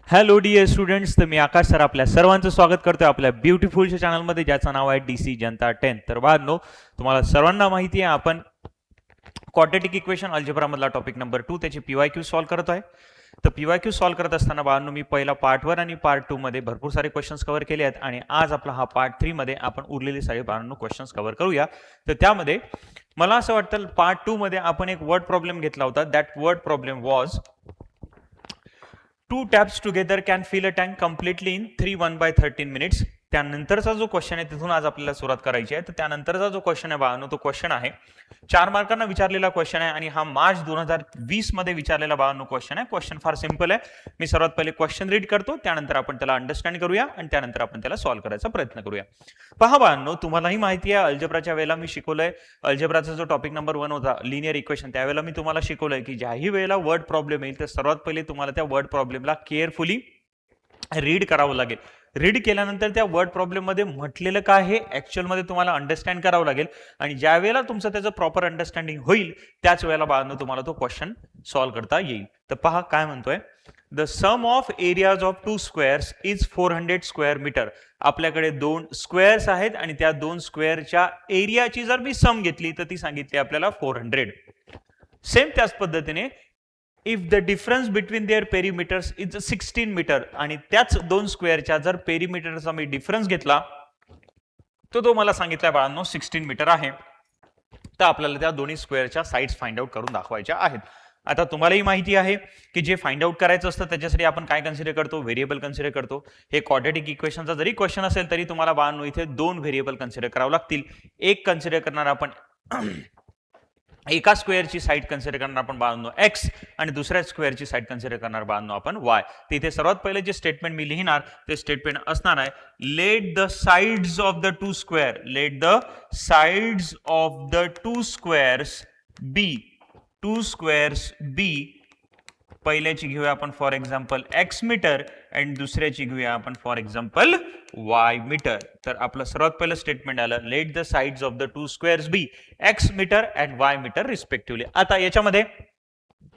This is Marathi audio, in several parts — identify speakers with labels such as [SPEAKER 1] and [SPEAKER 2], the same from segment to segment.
[SPEAKER 1] हॅलो डिअर स्टुडंट्स, तर मी आकाश सर आपल्या सर्वांचं स्वागत करतोय आपल्या ब्युटिफुलच्या चॅनलमध्ये, ज्याचं नाव आहे DC जनता 10. तर बाळांनो, तुम्हाला सर्वांना माहिती आहे आपण क्वाड्रॅटिक इक्वेशन अल्जेब्रा मधला टॉपिक नंबर 2 त्याची PYQ सॉल्व्ह करत आहे. तर PYQ सॉल्व्ह करत असताना बाळांनो, मी पहिला पार्ट 1 आणि पार्ट 2 मध्ये भरपूर सारे क्वेश्चन्स कव्हर केले आहेत आणि आज आपला हा पार्ट 3 मध्ये आपण उरलेले सारे बाळांनो क्वेश्चन्स कव्हर करूया. तर त्यामध्ये मला असं वाटतं पार्ट 2 मध्ये आपण एक वर्ड प्रॉब्लेम घेतला होता. That word problem was 2 taps together can fill a tank completely in 3 1/13 minutes. त्यानंतरचा जो क्वेश्चन आहे तिथून आज आपल्याला सुरुवात करायची आहे. तर त्यानंतरचा जो क्वेश्चन आहे बाळांनो, तो क्वेश्चन आहे 4 मार्कांना विचारलेला क्वेश्चन आहे आणि हा मार्च 2020 मध्ये विचारलेला बाळांनो क्वेश्चन आहे. क्वेश्चन फार सिंपल आहे. मी सर्वात पहिले क्वेश्चन रीड करतो, त्यानंतर आपण त्याला अंडरस्टँड करूया आणि त्यानंतर आपण त्याला सॉल्व्ह करायचा प्रयत्न करूया. पहा बाळांनो, तुम्हालाही माहिती आहे अल्जेब्राच्या वेळेला मी शिकवलंय, अल्जेब्राचा जो टॉपिक नंबर 1 होता लिनियर इक्वेशन, त्यावेळेला मी तुम्हाला शिकवलंय की ज्याही वेळेला वर्ड प्रॉब्लेम येईल तर सर्वात पहिले तुम्हाला त्या वर्ड प्रॉब्लेमला केअरफुली रीड करावं लागेल. रीड केल्यानंतर त्या वर्ड प्रॉब्लेम मध्ये म्हटलेलं काय हे ऍक्च्युअल मध्ये तुम्हाला अंडरस्टँड करावं लागेल आणि ज्या वेळेला तुमचं त्याचं प्रॉपर अंडरस्टँडिंग होईल त्याच वेळेला बाळांनो तुम्हाला तो क्वेश्चन सॉल्व्ह करता येईल. तर पहा काय म्हणतोय, the sum of areas of 2 squares is 400 square metre. आपल्याकडे 2 स्क्वेअर्स आहेत आणि त्या 2 स्क्वेअरच्या एरियाची जर मी सम घेतली तर ती सांगितली आपल्याला 400. सेम त्याच पद्धतीने if the difference between their perimeters is 16 metre आणि त्याच 2 स्क्वेअरच्या जर पेरीमीटरचा मी डिफरन्स घेतला तर तो मला सांगितला बाळांनो 16 मीटर आहे. तर आपल्याला त्या दोन्ही स्क्वेअरच्या साइड्स फाइंड आउट करून दाखवायच्या आहेत. आता तुम्हालाही माहिती आहे की जे फाइंड आउट करायचं असतं त्याच्यासाठी आपण काय कन्सिडर करतो, व्हेरिएबल कन्सिडर करतो. हे क्वाड्रॅटिक इक्वेशनचा जरी क्वेश्चन असेल तरी तुम्हाला बाळांनो इथे 2 व्हेरिएबल कन्सिडर करावं लागतील. एक कन्सिडर करणार आपण एका स्क्वेअरची साइड कन्सिडर करणार आपण बाळांनो x आणि दुसऱ्या स्क्वेअरची साइड कन्सिडर करणार बाळांनो आपण y. तिथे सर्वात पहिले जे स्टेटमेंट मी लिहिणार ते स्टेटमेंट असणार आहे, let the sides of the 2 square, let the sides of the 2 squares be. पहिल्याची घेऊया आपण फॉर एक्झाम्पल x मीटर आणि दुसऱ्याची घेऊया आपण फॉर एक्झाम्पल y मीटर. तर आपलं सर्वात पहिलं स्टेटमेंट आलं, let the sides of the 2 squares be x metre and y metre respectively. आता याच्यामध्ये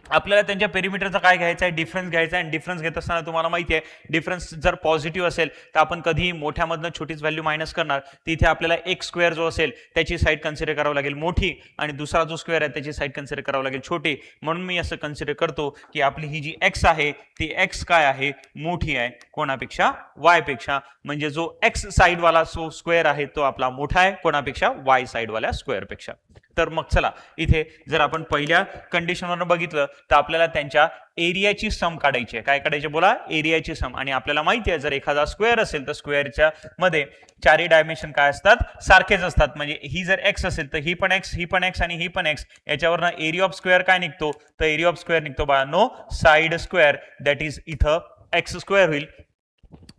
[SPEAKER 1] आपल्याला त्यांच्या पेरीमीटरचा काय घ्यायचा आहे, डिफरन्स घ्यायचा आहे. आणि डिफरन्स घेत असताना तुम्हाला माहिती आहे डिफरन्स जर पॉझिटिव्ह असेल तर आपण कधीही मोठ्यामधनं छोटीच व्हॅल्यू मायनस करणार. तिथे आपल्याला एक स्क्वेअर जो असेल त्याची साइड कन्सिडर करावं लागेल मोठी आणि दुसरा जो स्क्वेअर आहे त्याची साइड कन्सिडर करावं लागेल छोटी. म्हणून मी असं कन्सिडर करतो की आपली ही जी x आहे ती x काय आहे, मोठी आहे कोणापेक्षा, y पेक्षा. म्हणजे जो x साइडवाला जो स्क्वेअर आहे तो आपला मोठा आहे कोणापेक्षा, y साइडवाल्या स्क्वेअर पेक्षा. तर मग चला इथे जर आपण पहिल्या कंडिशनवर बघितलं तर आपल्याला त्यांच्या एरियाची सम काढायची आहे. काय काढायची बोला, एरियाची सम. आणि आपल्याला माहिती आहे जर एखादा स्क्वेअर असेल तर स्क्वेअरच्या मध्ये चारही डायमेन्शन काय असतात, सारखेच असतात. म्हणजे ही जर x असेल तर ही पण x, ही पण x आणि ही पण x. याच्यावरनं एरिया ऑफ स्क्वेअर काय निघतो, तर एरिया ऑफ स्क्वेअर निघतो बाळांनो साइड स्क्वेअर, दॅट इज इथं x स्क्वेअर होईल.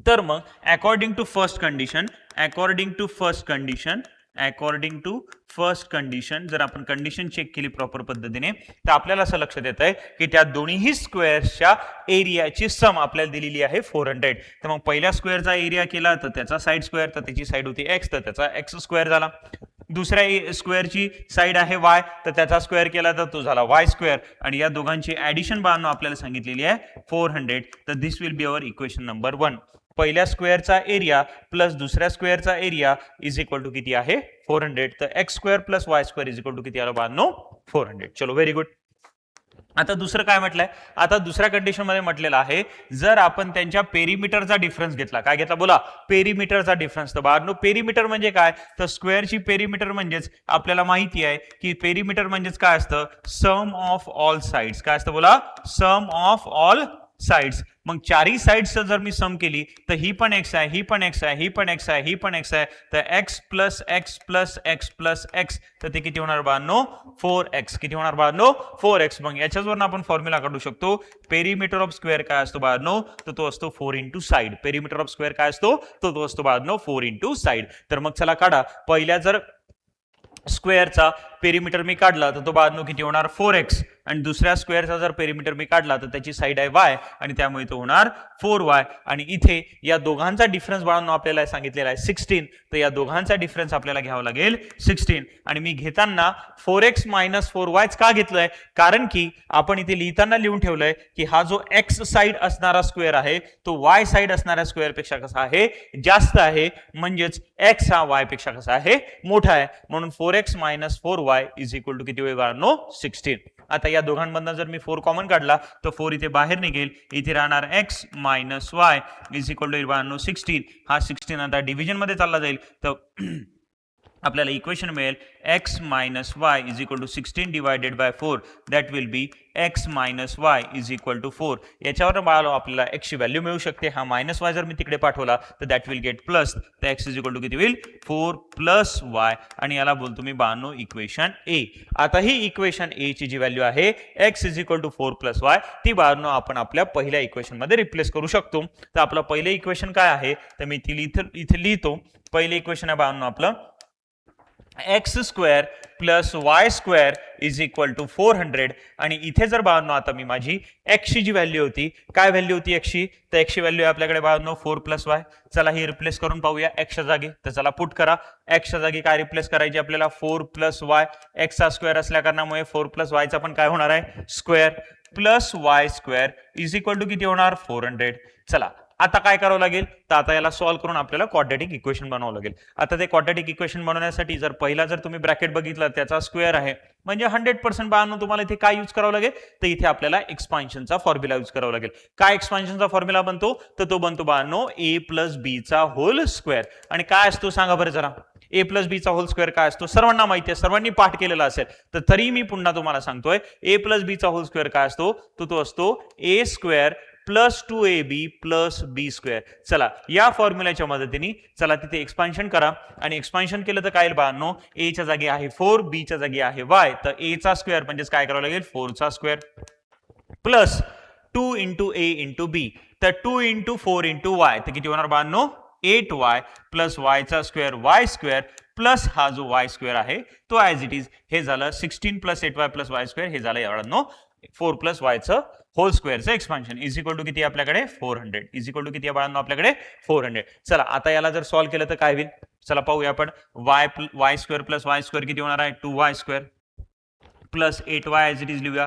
[SPEAKER 1] तर मग अकॉर्डिंग टू फर्स्ट कंडिशन जर आपण कंडिशन चेक केली प्रॉपर पद्धतीने तर आपल्याला असं लक्षात येत आहे की त्या दोन्ही स्क्वेअर्सच्या एरियाची सम आपल्याला दिलेली आहे 400. तर मग पहिल्या स्क्वेअरचा एरिया केला तर त्याचा साइड स्क्वेअर, तर त्याची साइड होती x, तर त्याचा x स्क्वेअर झाला. दुसऱ्या स्क्वेअरची साइड आहे y, तर त्याचा स्क्वेअर केला तर तो झाला y स्क्वेअर. आणि या दोघांची ऍडिशन बाळांनो आपल्याला सांगितलेली आहे 400. तर this will be our equation number 1. पहिल्या स्क्वेअरचा एरिया प्लस दुसऱ्या स्क्वेअरचा एरिया इज इक्वल टू किती आहे, 400. तर x square plus y square is equal to किती आलं बाळांनो, 400. चलो व्हेरी गुड. आता दुसरं काय म्हटलंय, आता दुसऱ्या कंडिशन मध्ये म्हटलेलं आहे जर आपण त्यांच्या पेरीमीटरचा डिफरन्स घेतला. काय घेतला बोला, पेरीमीटरचा डिफरन्स. तर बाळांनो पेरीमीटर म्हणजे काय, तर स्क्वेअरची पेरीमीटर म्हणजेच आपल्याला माहिती आहे की पेरीमीटर म्हणजेच काय असतं, सम ऑफ ऑल साइड्स. काय असतं बोला, सम ऑफ ऑल साइड्स. मग चारही साइड्स जर मी सम केली तर ही पण x आहे, ही पण x आहे, ही पण x आहे, ही पण x आहे. तर x plus x plus x plus x, तर ते किती होणार बाळांनो, 4x. किती होणार बाळांनो, 4x. मग याच्यावरून आपण फॉर्म्युला काढू शकतो, पेरीमीटर ऑफ स्क्वेअर काय असतो बाळांनो, तर तो असतो 4 into side. Perimeter of square काय असतो, तो असतो बाळांनो 4 इंटू साइड. तर मग चला काढा, पहिल्या जर स्क्वेअरचा पेरीमीटर मी काढला तर तो बाळांनो किती होणार, 4x. आणि दुसऱ्या स्क्वेअरचा जर पेरिमीटर मी काढला तर त्याची साईड आहे y आणि त्यामुळे तो होणार 4y आणि इथे या दोघांचा डिफरन्स बाळांनो आपल्याला सांगितलेला आहे 16 तर या दोघांचा डिफरन्स आपल्याला घ्यावा लागेल 16 आणि मी घेताना 4x - 4y का घेतलंय कारण की आपण इथे लिहिताना लिहून ठेवलंय की हा जो x साइड असणारा स्क्वेअर आहे तो y साइड असणाऱ्या स्क्वेअर पेक्षा कसा आहे जास्त आहे म्हणजेच x हा y पेक्षा कसा आहे मोठा आहे म्हणून 4x - 4y = किती होईल बाळांनो 16 आता या दोघांमधनं जर मी 4 कॉमन काढला तर 4 इथे बाहेर निघेल इथे राहणार x - y = बाळांनो 16 हा 16 आता डिव्हिजन मध्ये चालला जाईल तर आपल्याला इक्वेशन मिळेल x - y = 16 divided by 4 that will be x - y = 4 याच्यावर बाळांनो आपल्याला x ची व्हॅल्यू मिळू शकते हा -y जर मी तिकडे पाठवला तर दॅट विल गेट प्लस तर x = किती होईल 4 + y आणि याला बोलतो मी बाळांनो इक्वेशन A आता ही इक्वेशन A ची जी व्हॅल्यू आहे x = 4 + y ती बाळांनो आपण आपल्या पहिल्या इक्वेशन मध्ये रिप्लेस करू शकतो तर आपलं पहिलं इक्वेशन काय आहे तर मी इथे लिहितो पहिलं इक्वेशन आहे बाळांनो आपलं x² + y² = 400 आणि इथे जर बाळांनो आता मी माझी x ची जी व्हॅल्यू होती काय व्हॅल्यू होती x ची तर x ची व्हॅल्यू आपल्याकडे बाळांनो 4 + y चला ही रिप्लेस करून पाहूया x च्या जागी तर चला पुट करा x च्या जागी काय रिप्लेस करायची आपल्याला 4 + y x चा स्क्वेअर असल्या कारणामुळे 4 + y चा पण काय होणार आहे स्क्वेअर + y² = किती होणार 400 चला आता काय करावं लागेल तर आता याला सॉल्व्ह करून आपल्याला क्वाड्रॅटिक इक्वेशन बनवावं लागेल आता ते क्वाड्रॅटिक इक्वेशन बनवण्यासाठी जर पहिला जर तुम्ही ब्रॅकेट बघितलं त्याचा स्क्वेअर आहे म्हणजे 100% बाळांनो तुम्हाला इथे काय यूज करावं लागेल तर इथे आपल्याला एक्सपान्शनचा फॉर्म्युला यूज करावा लागेल काय एक्सपान्शनचा फॉर्म्युला बनतो तर तो बनतो बाळांनो a + b चा होल स्क्वेअर आणि काय असतो सांगा बरं जरा a + b चा होल स्क्वेअर काय असतो सर्वांना माहिती आहे सर्वांनी पाठ केलेला असेल तर तरी मी पुन्हा तुम्हाला सांगतोय a + b चा होल स्क्वेअर काय असतो तो असतो a² + 2ab + b² चला या फॉर्म्युल्याच्या मदतीने चला तिथे एक्सपान्शन करा आणि एक्सपान्शन केलं तर काय येईल बाळांनो a च्या जागी आहे 4 b च्या जागी आहे y तर a चा स्क्वेअर म्हणजे काय करावं लागेल 4 चा स्क्वेअर प्लस 2 × a × b तर 2 × 4 × y तर किती होणार बाळांनो 8y + y चा स्क्वेअर y² प्लस हा जो y² आहे तो ॲज इट इज हे झालं 16 + 8y + y² हे झालं बाळांनो 4 + y चं होल स्क्वेअरचं एक्सपान्शन = किती आपल्याकडे 400 किती बाळांनो आपल्याकडे 400 चला आता याला जर सॉल्व्ह केलं तर काय होईल चला पाहूया आपण y² + y² किती होणार आहे 2y² plus 8y as it is लिहूया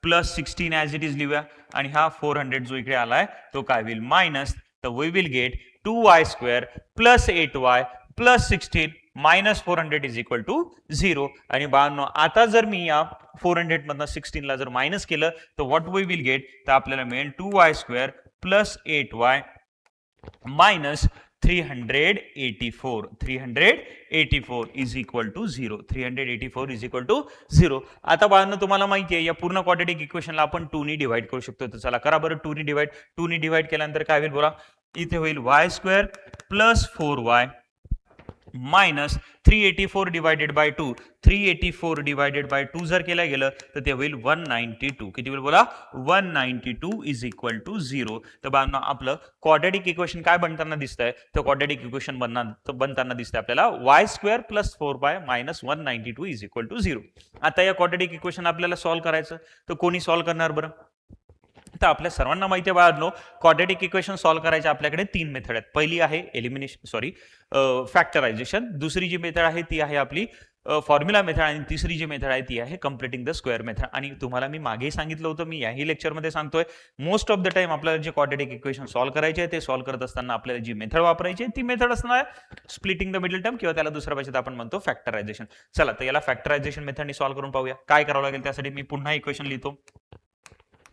[SPEAKER 1] प्लस 16 ॲज इट इज लिहूया आणि हा 400 जो इकडे आलाय तो काय होईल मायनस तर we will get 2y² + 8y + 16 - 400 = 0 आणि बाळांनो आता जर मी या 400 मधनं 16 ला जर मायनस केलं तर व्हॉट वी विल गेट तर आपल्याला मिळेल 2y² + 8y - 384 = 0 आता बाळांनो तुम्हाला माहिती आहे या पूर्ण क्वाड्रॅटिक इक्वेशनला आपण 2 ने डिवाइड करू शकतो तर चला करा बरं 2 ने डिवाइड केल्यानंतर काय होईल बोला इथे होईल y² + 4y - 384 divided by 2 384 divided by 2 जर केलं गेलं तर ते होईल 192 किती होईल बोला 192 = 0 तर बाळांनो आपलं क्वाड्रॅटिक इक्वेशन काय बनताना दिसतंय तर क्वाड्रॅटिक इक्वेशन बनताना दिसतंय आपल्याला y² + 4y - 192 = 0 आता या क्वाड्रॅटिक इक्वेशन आपल्याला सॉल्व्ह करायचं तर कोणी सॉल्व्ह करणार बरं तर आपल्या सर्वांना माहिती आहे बाळांनो क्वाड्रॅटिक इक्वेशन सॉल्व्ह करायचे आपल्याकडे 3 मेथड आहेत पहिली आहे फॅक्टरायझेशन दुसरी जी मेथड आहे ती आहे आपली फॉर्म्युला मेथड आणि तिसरी जी मेथड आहे ती आहे कम्प्लिटिंग द स्क्वेअर मेथड आणि तुम्हाला मी मागे सांगितलं होतं मी याही लेक्चरमध्ये सांगतोय मोस्ट ऑफ द टाइम आपल्याला जे क्वाड्रॅटिक इक्वेशन सॉल्व्ह करायचे आहे ते सॉल्व्ह करत असताना आपल्याला जी मेथड वापरायची आहे ती मेथड असणार स्प्लिटिंग द मिडल टर्म किंवा त्याला दुसऱ्या भाषेत आपण म्हणतो फॅक्टरायझेशन चला तर याला फॅक्टरायझेशन मेथडने सॉल्व्ह करून पाहूया काय करावं लागेल त्यासाठी मी पुन्हा इक्वेशन लिहितो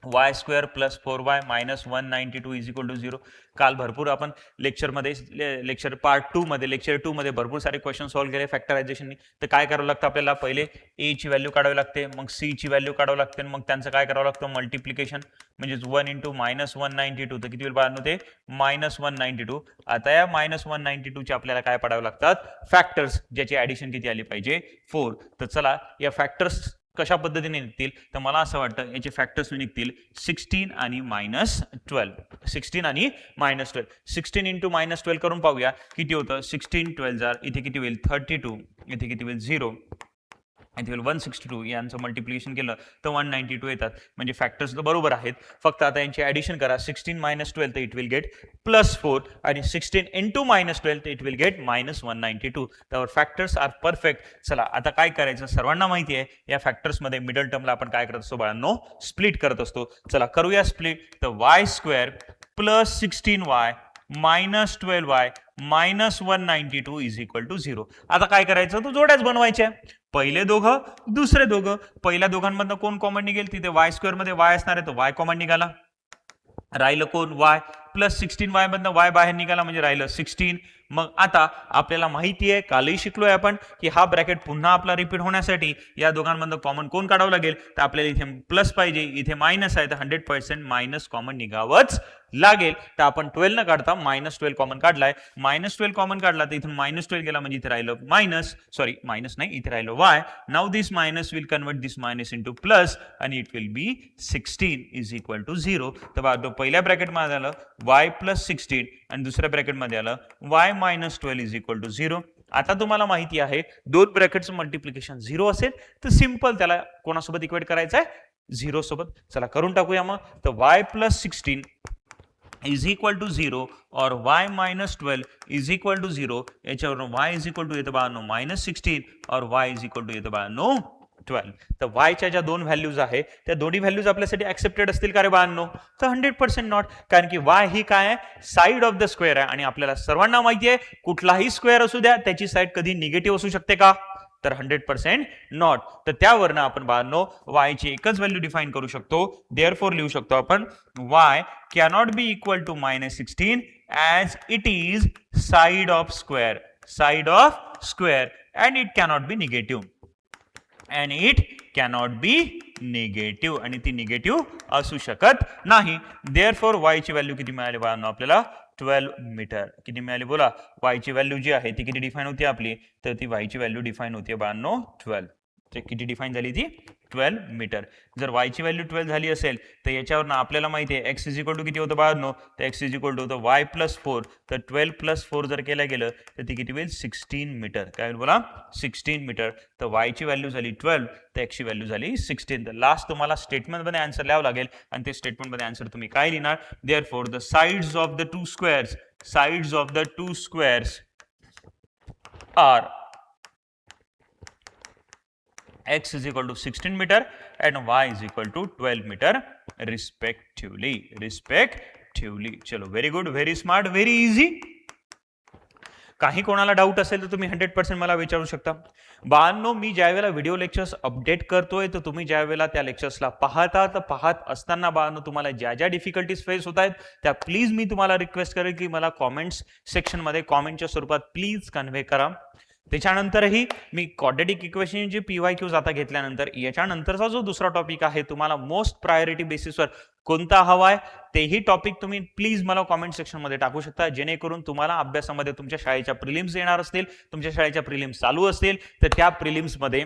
[SPEAKER 1] y² + 4y - 192 = 0 काल भरपूर आपण लेक्चर पार्ट 2 मध्ये भरपूर सारे क्वेश्चन सॉल्व्ह केले फॅक्टरायझेशननी तर काय करावं लागतं आपल्याला पहिले a ची व्हॅल्यू काढावी लागते मग c ची व्हॅल्यू काढावी लागते मग त्यांचं काय करावं लागतं मल्टिप्लिकेशन म्हणजे 1 × -192 तर किती होईल बाळांनो ते -192 आता या -192 चे आपल्याला काय पडावे लागतात फॅक्टर्स ज्याची ऍडिशन किती आली पाहिजे 4 तर चला या फॅक्टर्स कशा पद्धतीने निघतील तर मला असं वाटतं याचे फॅक्टर्स निघतील 16 आणि -12 16 आणि -12 16 × -12 करून पाहूया किती होतं 16 12 इथे किती होईल 32 इथे किती होईल 0 इथे 162 यांचं मल्टिप्लिकेशन केलं तर 192 येतात, म्हणजे फॅक्टर्स तर बरोबर आहेत. फक्त आता यांची ॲडिशन करा. 16 मायनस 12 तर इट विल गेट +4 आणि 16 इंटू -12 तर इट विल गेट -192. त्यावर फॅक्टर्स आर परफेक्ट. चला आता काय करायचं, सर्वांना माहिती आहे या फॅक्टर्समध्ये मिडल टर्मला आपण काय करत असतो बाळांनो, स्प्लिट करत असतो. चला करूया स्प्लिट. तर y² + 16y -12y -192 is equal to 0. आता काय करायचं, तो जोड्याच बनवायच्या. पहिले दोघं दुसरे दोघं. पहिल्या दोघांमधनं कोण कॉमन निघेल, तिथे y² मध्ये y असणार आहे, तो y कॉमन निघाला. राहिलं कोण, y प्लस 16y मधनं y बाहेर निघाला म्हणजे राहिलं 16. मग आता आपल्याला माहिती आहे, कालही शिकलोय आपण, की हा ब्रॅकेट पुन्हा आपला रिपीट होण्यासाठी या दोघांमधनं कॉमन कोण काढावं लागेल, तर आपल्याला इथे प्लस पाहिजे, इथे मायनस आहे, तर 100% मायनस कॉमन निघावंच लागेल. तर आपण 12 न काढता -12 कॉमन काढलाय. -12 कॉमन काढला तर इथून -12 गेला म्हणजे इथे राहिलं मायनस नाही, इथे राहिलं y. Now this minus will convert this minus into plus आणि it will be 16 is equal to 0. तर पहिल्या ब्रॅकेटमध्ये आलं y प्लस 16 आणि दुसऱ्या ब्रॅकेटमध्ये आलं y minus 12 is equal to 0. आता तुम्हाला माहिती आहे दोन ब्रॅकेटचं मल्टिप्लिकेशन 0 असेल तर सिंपल त्याला कोणासोबत इक्वेट करायचं आहे, 0 सोबत. चला करून टाकूया मग. तर y plus 16 is equal to 0 और y minus 12 is equal to 0. याच्यावरून y इज इक्वल टू येतं बाळांनो -16 और y इज इक्वल टू येतं बाळांनो 12. तर y च्या ज्या दोन व्हॅल्यूज आहे त्या दोन्ही व्हॅल्यूज आपल्यासाठी ऍक्सेप्टेड असतील का रे बाळांनो, तर 100% नॉट. कारण की y ही काय आहे, साइड ऑफ द स्क्वेअर आहे आणि आपल्याला सर्वांना माहिती आहे कुठलाही स्क्वेअर असू द्या त्याची साइड कधी निगेटिव्ह असू शकते का, तर 100% नॉट. तर त्यावरनं आपण बाळांनो y ची एकच व्हॅल्यू डिफाइन करू शकतो. देअरफॉर लिहू शकतो आपण y cannot be equal to -16 as it is side of square and it cannot be negative. आणि ती निगेटिव्ह असू शकत नाही. देअरफॉर y ची व्हॅल्यू किती मिळाली बाळांनो आपल्याला, 12 मीटर. किती मिळाली बोला, y ची व्हॅल्यू जी आहे ती किती डिफाइन होती आपली, तर ती y ची व्हॅल्यू डिफाइन होती बाळांनो 12. किती डिफाइन झाली ती, 12 मीटर. जर y ची व्हॅल्यू 12 झाली असेल तर याच्यावरनं आपल्याला माहिती आहे x इज इक्वल टू किती होतं बाळांनो, तर x इज इक्वल टू होतं y प्लस 4. तर 12 प्लस 4 जर केलं गेलं तर ती किती होईल, 16 मीटर. काय होईल बोला, 16 मीटर. तर y ची व्हॅल्यू झाली 12 तर x ची व्हॅल्यू झाली 16. तर लास्ट तुम्हाला स्टेटमेंटमध्ये आन्सर लिहावं लागेल आणि ते स्टेटमेंटमध्ये आन्सर तुम्ही काय लिहिणार, therefore the sides of the two squares are x is equal to 16 meter and y is equal to 12 meter respectively. चलो very good, very smart, very easy. काही कोणाला डाऊट असेल तर तुम्ही 100% मला विचारू शकता. बाळांनो मी ज्या वेळेला व्हिडिओ लेक्चर्स अपडेट करतोय तर तुम्ही ज्या वेळेला त्या लेक्चर्सला पाहत असताना बाळांनो तुम्हाला ज्या ज्या डिफिकल्टीज फेस होत आहेत त्या प्लीज मी तुम्हाला रिक्वेस्ट करेल की मला कॉमेंट्स सेक्शनमध्ये कॉमेंटच्या स्वरूपात प्लीज कन्व्हे करा. त्याच्यानंतरही मी क्वाड्रॅटिक इक्वेशनचे PYQs आता घेतल्यानंतर याच्यानंतरचा जो दुसरा टॉपिक आहे तुम्हाला मोस्ट प्रायोरिटी बेसिसवर कोणता हवा आहे तेही टॉपिक तुम्ही प्लीज मला कॉमेंट सेक्शनमध्ये टाकू शकता, जेणेकरून तुम्हाला अभ्यासामध्ये तुमच्या शाळेच्या प्रिलिम्स येणार असतील, तुमच्या शाळेच्या प्रिलिम्स चालू असतील तर त्या प्रिलिम्समध्ये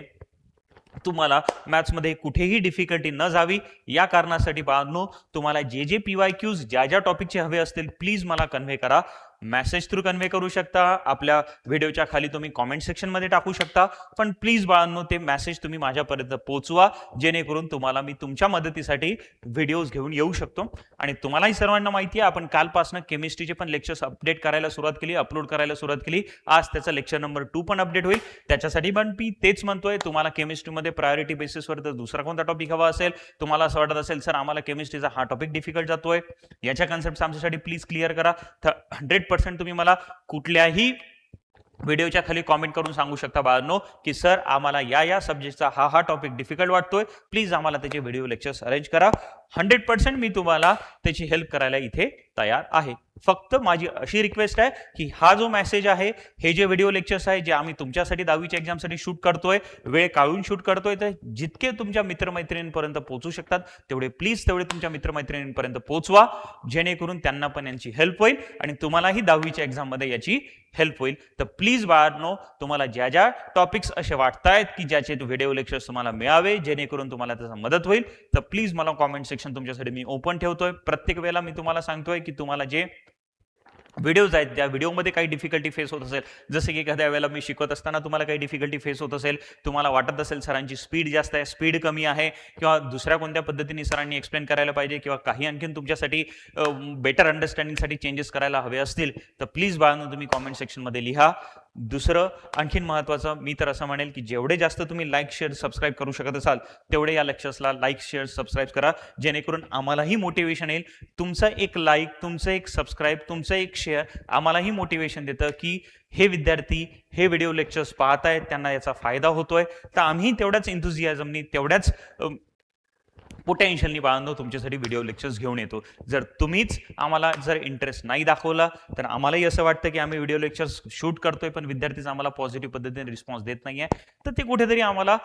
[SPEAKER 1] तुम्हाला मॅथ्समध्ये कुठेही डिफिकल्टी न जावी या कारणासाठी बाळांनो तुम्हाला जे PYQs ज्या टॉपिकचे हवे असतील प्लीज मला कन्व्हे करा. मेसेज थ्रू कन्व्हे करू शकता, आपल्या व्हिडिओच्या खाली तुम्ही कॉमेंट सेक्शनमध्ये टाकू शकता, पण प्लीज बाळांनो ते मेसेज तुम्ही माझ्यापर्यंत पोहोचवा, जेणेकरून तुम्हाला मी तुमच्या मदतीसाठी व्हिडिओज घेऊन येऊ शकतो. आणि तुम्हालाही सर्वांना माहिती आहे आपण कालपासून केमिस्ट्रीचे पण लेक्चर्स अपडेट करायला सुरुवात केली, अपलोड करायला सुरुवात केली. आज त्याचा लेक्चर नंबर 2 पण अपडेट होईल. त्याच्यासाठी पण मी तेच म्हणतोय, तुम्हाला केमिस्ट्रीमध्ये प्रायोरिटी बेसिसवर जर दुसरा कोणता टॉपिक हवा असेल, तुम्हाला असं वाटत असेल सर आम्हाला केमिस्ट्रीचा हा टॉपिक डिफिकल्ट जातोय, याच्या कन्सेप्ट आमच्यासाठी प्लीज क्लिअर करा, तर 100% तुम्ही मला कुठल्याही व्हिडिओच्या खाली कॉमेंट करून सांगू शकता बाळांनो की सर आम्हाला या सब्जेक्टचा हा टॉपिक डिफिकल्ट वाटतोय, प्लीज आम्हाला त्याचे व्हिडिओ लेक्चर्स अरेंज करा. 100% मी तुम्हाला त्याची हेल्प करायला इथे तयार आहे. फक्त माझी अशी रिक्वेस्ट आहे की हा जो मेसेज आहे, हे जे व्हिडिओ लेक्चर्स आहे जे आम्ही तुमच्यासाठी 10वीच्या एक्झामसाठी शूट करतोय, वेळ काढून शूट करतोय, तर जितके तुमच्या मित्रमैत्रिणींपर्यंत पोहोचू शकतात तेवढे तुमच्या मित्रमैत्रिणींपर्यंत पोहोचवा, जेणेकरून त्यांना पण यांची हेल्प होईल आणि तुम्हालाही 10वीच्या एक्झाममध्ये याची हेल्प होईल. तर प्लीज बाळांनो तुम्हाला ज्या टॉपिक्स असे वाटतायत की ज्याचे व्हिडिओ लेक्चर्स तुम्हाला मिळावे, जेणेकरून तुम्हाला त्याचा मदत होईल, तर प्लीज मला कॉमेंट सेक्शन तुमच्यासाठी मी ओपन ठेवतोय. प्रत्येक वेळेला मी तुम्हाला सांगतोय की तुम्हाला जे व्हिडिओज आहेत, त्या व्हिडिओमध्ये काही डिफिकल्टी फेस होत असेल, जसं की एखाद्या वेळेला मी शिकवत असताना तुम्हाला काही डिफिकल्टी फेस होत असेल, तुम्हाला वाटत असेल सरांची स्पीड जास्त आहे, स्पीड कमी आहे, किंवा दुसऱ्या कोणत्या पद्धतीने सरांनी एक्सप्लेन करायला पाहिजे, किंवा काही आणखीन तुमच्यासाठी बेटर अंडरस्टँडिंगसाठी चेंजेस करायला हवे असतील, तर प्लीज बाळांनो तुम्ही कॉमेंट सेक्शनमध्ये लिहा. दुसरं आणखीन महत्त्वाचं मी तर असं म्हणेल की जेवढे जास्त तुम्ही लाईक शेअर सबस्क्राईब करू शकत असाल तेवढे या लेक्चर्सला लाईक शेअर सबस्क्राईब करा, जेणेकरून आम्हालाही मोटिवेशन येईल. तुमचं एक लाईक, तुमचं एक सबस्क्राईब, तुमचं एक शेअर आम्हालाही मोटिवेशन देतं की हे विद्यार्थी हे व्हिडिओ लेक्चर्स पाहत आहेत, त्यांना याचा फायदा होतोय, तर आम्ही तेवढ्याच एन्थुझियाझमनी तेवढ्याच पोटेन्शियलनी बाळांनो तुमच्यासाठी व्हिडिओ लेक्चर्स घेऊन येतो. जर तुम्हीच आम्हाला जर इंटरेस्ट नाही दाखवला तर आम्हालाही असं वाटतं की आम्ही व्हिडिओ लेक्चर्स शूट करतोय पण विद्यार्थीच आम्हाला पॉझिटिव्ह पद्धतीने रिस्पॉन्स देत नाहीये, तर ते कुठेतरी आम्हाला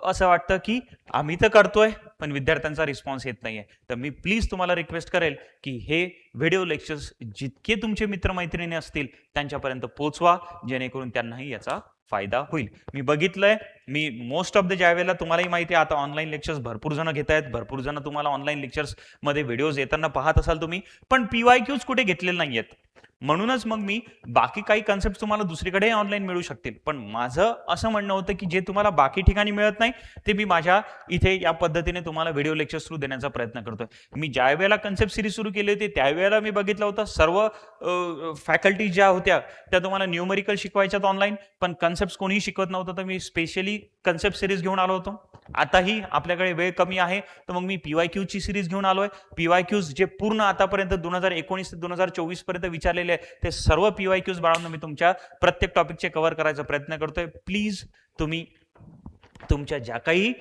[SPEAKER 1] असं वाटतं की आम्ही तर करतोय पण विद्यार्थ्यांचा रिस्पॉन्स येत नाहीये. तर मी प्लीज तुम्हाला रिक्वेस्ट करेल की हे व्हिडिओ लेक्चर्स जितके तुमचे मित्रमैत्रिणी असतील त्यांच्यापर्यंत पोहोचवा, जेणेकरून त्यांनाही याचा फायदा होईल. मी बघितलंय, मी मोस्ट ऑफ द ज्या वेळेला तुम्हालाही माहिती आहे आता ऑनलाईन लेक्चर्स भरपूर जण घेत आहेत, भरपूर जण तुम्हाला ऑनलाईन लेक्चर्स मध्ये व्हिडिओज येताना पाहत असाल तुम्ही, पण PYQs कुठे घेतलेले नाहीयेत. म्हणूनच मग मी बाकी काही कन्सेप्ट तुम्हाला दुसरीकडे ऑनलाईन मिळू शकतील, पण माझं असं म्हणणं होतं की जे तुम्हाला बाकी ठिकाणी मिळत नाही ते मी माझ्या इथे या पद्धतीने तुम्हाला व्हिडिओ लेक्चर्स थ्रू देण्याचा प्रयत्न करतोय. मी ज्या वेळेला कन्सेप्ट सिरीज सुरू केली होती त्यावेळेला मी बघितलं होतं सर्व फॅकल्टी ज्या होत्या त्या तुम्हाला न्यूमेरिकल शिकवायच्यात ऑनलाईन, पण कन्सेप्ट कोणीही शिकवत नव्हतं, तर मी स्पेशली कन्सेप्ट सिरीज घेऊन आलो होतो. आताही आपल्याकडे वेळ कमी आहे तर मग मी PYQ ची सिरीज घेऊन आलोय. PYQs जे पूर्ण आतापर्यंत 2019 ते 2024 पर्यंत विचारलेले ते सर्व PYQs बाळांनो मी तुमच्या प्रत्येक टॉपिकचे कव्हर करायचा प्रयत्न करतोय. प्लीज तुम्ही तुमच्या ज्या काही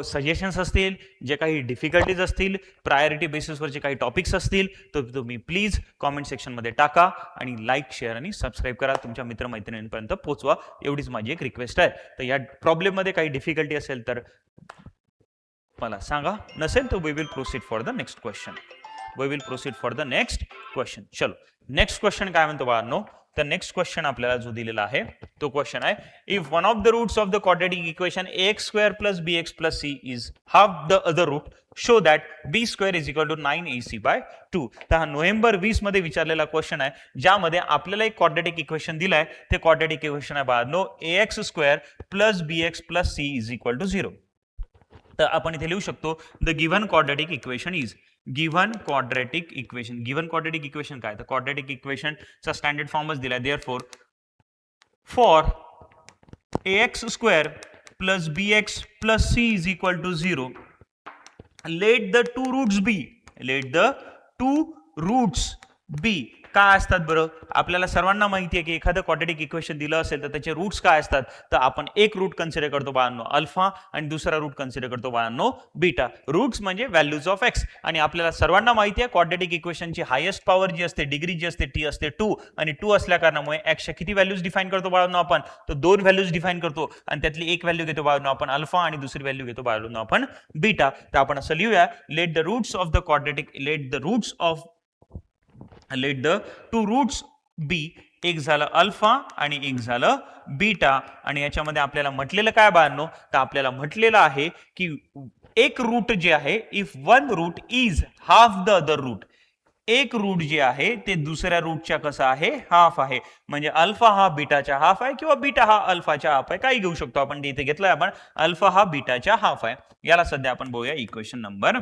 [SPEAKER 1] सजेशन्स असतील, जे काही डिफिकल्टीज असतील, प्रायोरिटी बेसिसवर जे काही टॉपिक्स असतील, तर तुम्ही प्लीज कॉमेंट सेक्शनमध्ये टाका आणि लाईक शेअर आणि सबस्क्राईब करा, तुमच्या मित्रमैत्रिणींपर्यंत पोहोचवा, एवढीच माझी एक रिक्वेस्ट आहे. तर या प्रॉब्लेममध्ये काही डिफिकल्टी असेल तर मला सांगा, नसेल तर we will proceed for the next question. चलो नेक्स्ट क्वेश्चन काय म्हणतो बाळांनो, तर नेक्स्ट क्वेश्चन आपल्याला जो दिलेला आहे तो क्वेश्चन आहे, if one of the roots of the quadratic equation ax square plus bx plus c is half the other root, show that b square is equal to 9ac by 2. तर हा नोव्हेंबर 20 मध्ये विचारलेला क्वेश्चन आहे, ज्यामध्ये आपल्याला एक क्वाड्रेटिक इक्वेशन दिलाय. ते क्वाड्रेटिक इक्वेशन आहे बाळांनो ax square plus bx plus c is equal to 0. तर आपण इथे लिहू शकतो the given quadratic equation is given quadratic equation काय, तर क्वाड्रेटिक इक्वेशनचा स्टँडर्ड फॉर्मच दिलाय. Therefore for ax square plus bx plus c is equal to 0, let the two roots be काय असतात बरं, आपल्याला सर्वांना माहिती आहे की एखादं क्वाड्रेटिक इक्वेशन दिलं असेल तर त्याचे रूट्स काय असतात, तर आपण एक रूट कन्सिडर करतो बाळांनो अल्फा आणि दुसरा रूट कन्सिडर करतो बाळांनो बीटा. रूट्स म्हणजे व्हॅल्यूज ऑफ एक्स, आणि आपल्याला सर्वांना माहिती आहे क्वाड्रेटिक इक्वेशनची हायेस्ट पॉवर जी असते, डिग्री जी असते ती असते 2, आणि 2 असल्या कारणामुळे एक्सच्या किती व्हॅल्यूज डिफाईन करतो बाळांनो आपण, तर 2 व्हॅल्यूज डिफाईन करतो, आणि त्यातली एक व्हॅल्यू घेतो बाळांनो आपण अल्फा आणि दुसरी व्हॅल्यू घेतो बाळांनो आपण बीटा. तर आपण असं लिहूया, लेट द टू रूट्स बी, एक झालं अल्फा आणि एक झालं बीटा, आणि याच्यामध्ये आपल्याला म्हटलेलं काय बाळांनो, तर आपल्याला म्हटलेलं आहे की एक रूट जे आहे, if one root is half the other root, एक रूट जे आहे ते दुसऱ्या रूटच्या कसं आहे, हाफ आहे. म्हणजे अल्फा हा बीटाच्या हाफ आहे किंवा बीटा हा अल्फाच्या हाफ आहे, काही घेऊ शकतो आपण. इथे घेतलंय आपण अल्फा हा बीटाच्या हाफ आहे. याला सध्या आपण बघूया इक्वेशन नंबर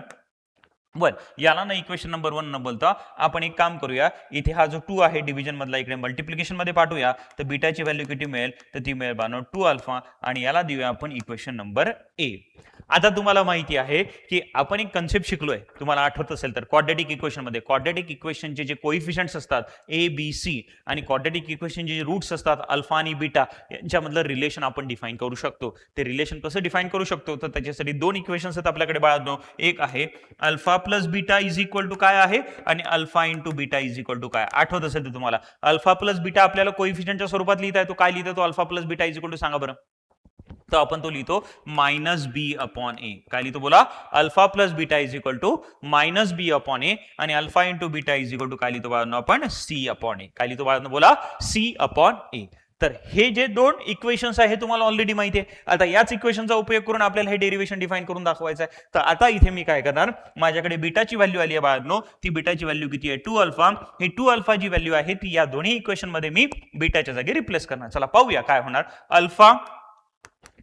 [SPEAKER 1] 1. याला ना इक्वेशन नंबर 1 न बोलता आपण एक काम करूया, इथे हा जो 2 आहे डिव्हिजन मधला इकडे मल्टिप्लिकेशन मध्ये पाठवूया, तर बीटाची व्हॅल्यू किती मिळेल, तर ती मिळेल बानो 2 अल्फा, आणि याला देऊया आपण इक्वेशन नंबर A. आता तुम्हाला माहिती आहे की आपण एक कन्सेप्ट शिकलोय, तुम्हाला आठवत असेल तर क्वाड्रेटिक इक्वेशन मध्ये क्वाड्रेटिक इक्वेशनचे जे कोइफिशियंट्स असतात A, B, C, आणि क्वाड्रेटिक इक्वेशनचे जे रूट्स असतात अल्फा आणि बीटा, यांच्यामधलं रिलेशन आपण डिफाईन करू शकतो. ते रिलेशन कसं डिफाईन करू शकतो, तर त्याच्यासाठी 2 इक्वेशन्स आहेत आपल्याकडे बाळांनो. एक आहे alpha plus beta is equal to काय आहे, आणि alpha into beta is equal to काय. आठवत असेल तर तुम्हाला अल्फा प्लस बीटा आपल्याला कोइफिशियंटच्या स्वरूपात लिहिता येतो. काय लिहिता येतो alpha plus beta is equal to, सांगा बरं. तर आपण तो लिहितो -b/a. काय लिहितो बोला, alpha plus beta is equal to -b/a, आणि alpha into beta is equal to काय लिहितो बाळांनो आपण C/a. काय लिहितो बाळांनो बोला, C/a. तर हे जे दोन इक्वेशन्स आहे हे तुम्हाला ऑलरेडी माहिती आहे. आता याच इक्वेशनचा उपयोग करून आपल्याला हे डेरिव्हेशन डिफाइन करून दाखवायचं आहे. तर आता इथे मी काय करणार, माझ्याकडे बीटाची व्हॅल्यू आली आहे बाळांनो, ती बीटाची व्हॅल्यू किती आहे 2 अल्फा. ही 2 अल्फा जी व्हॅल्यू आहे ती या दोन्ही इक्वेशन मध्ये मी बीटाच्या जागी रिप्लेस करणार. चला पाहूया काय होणार. अल्फा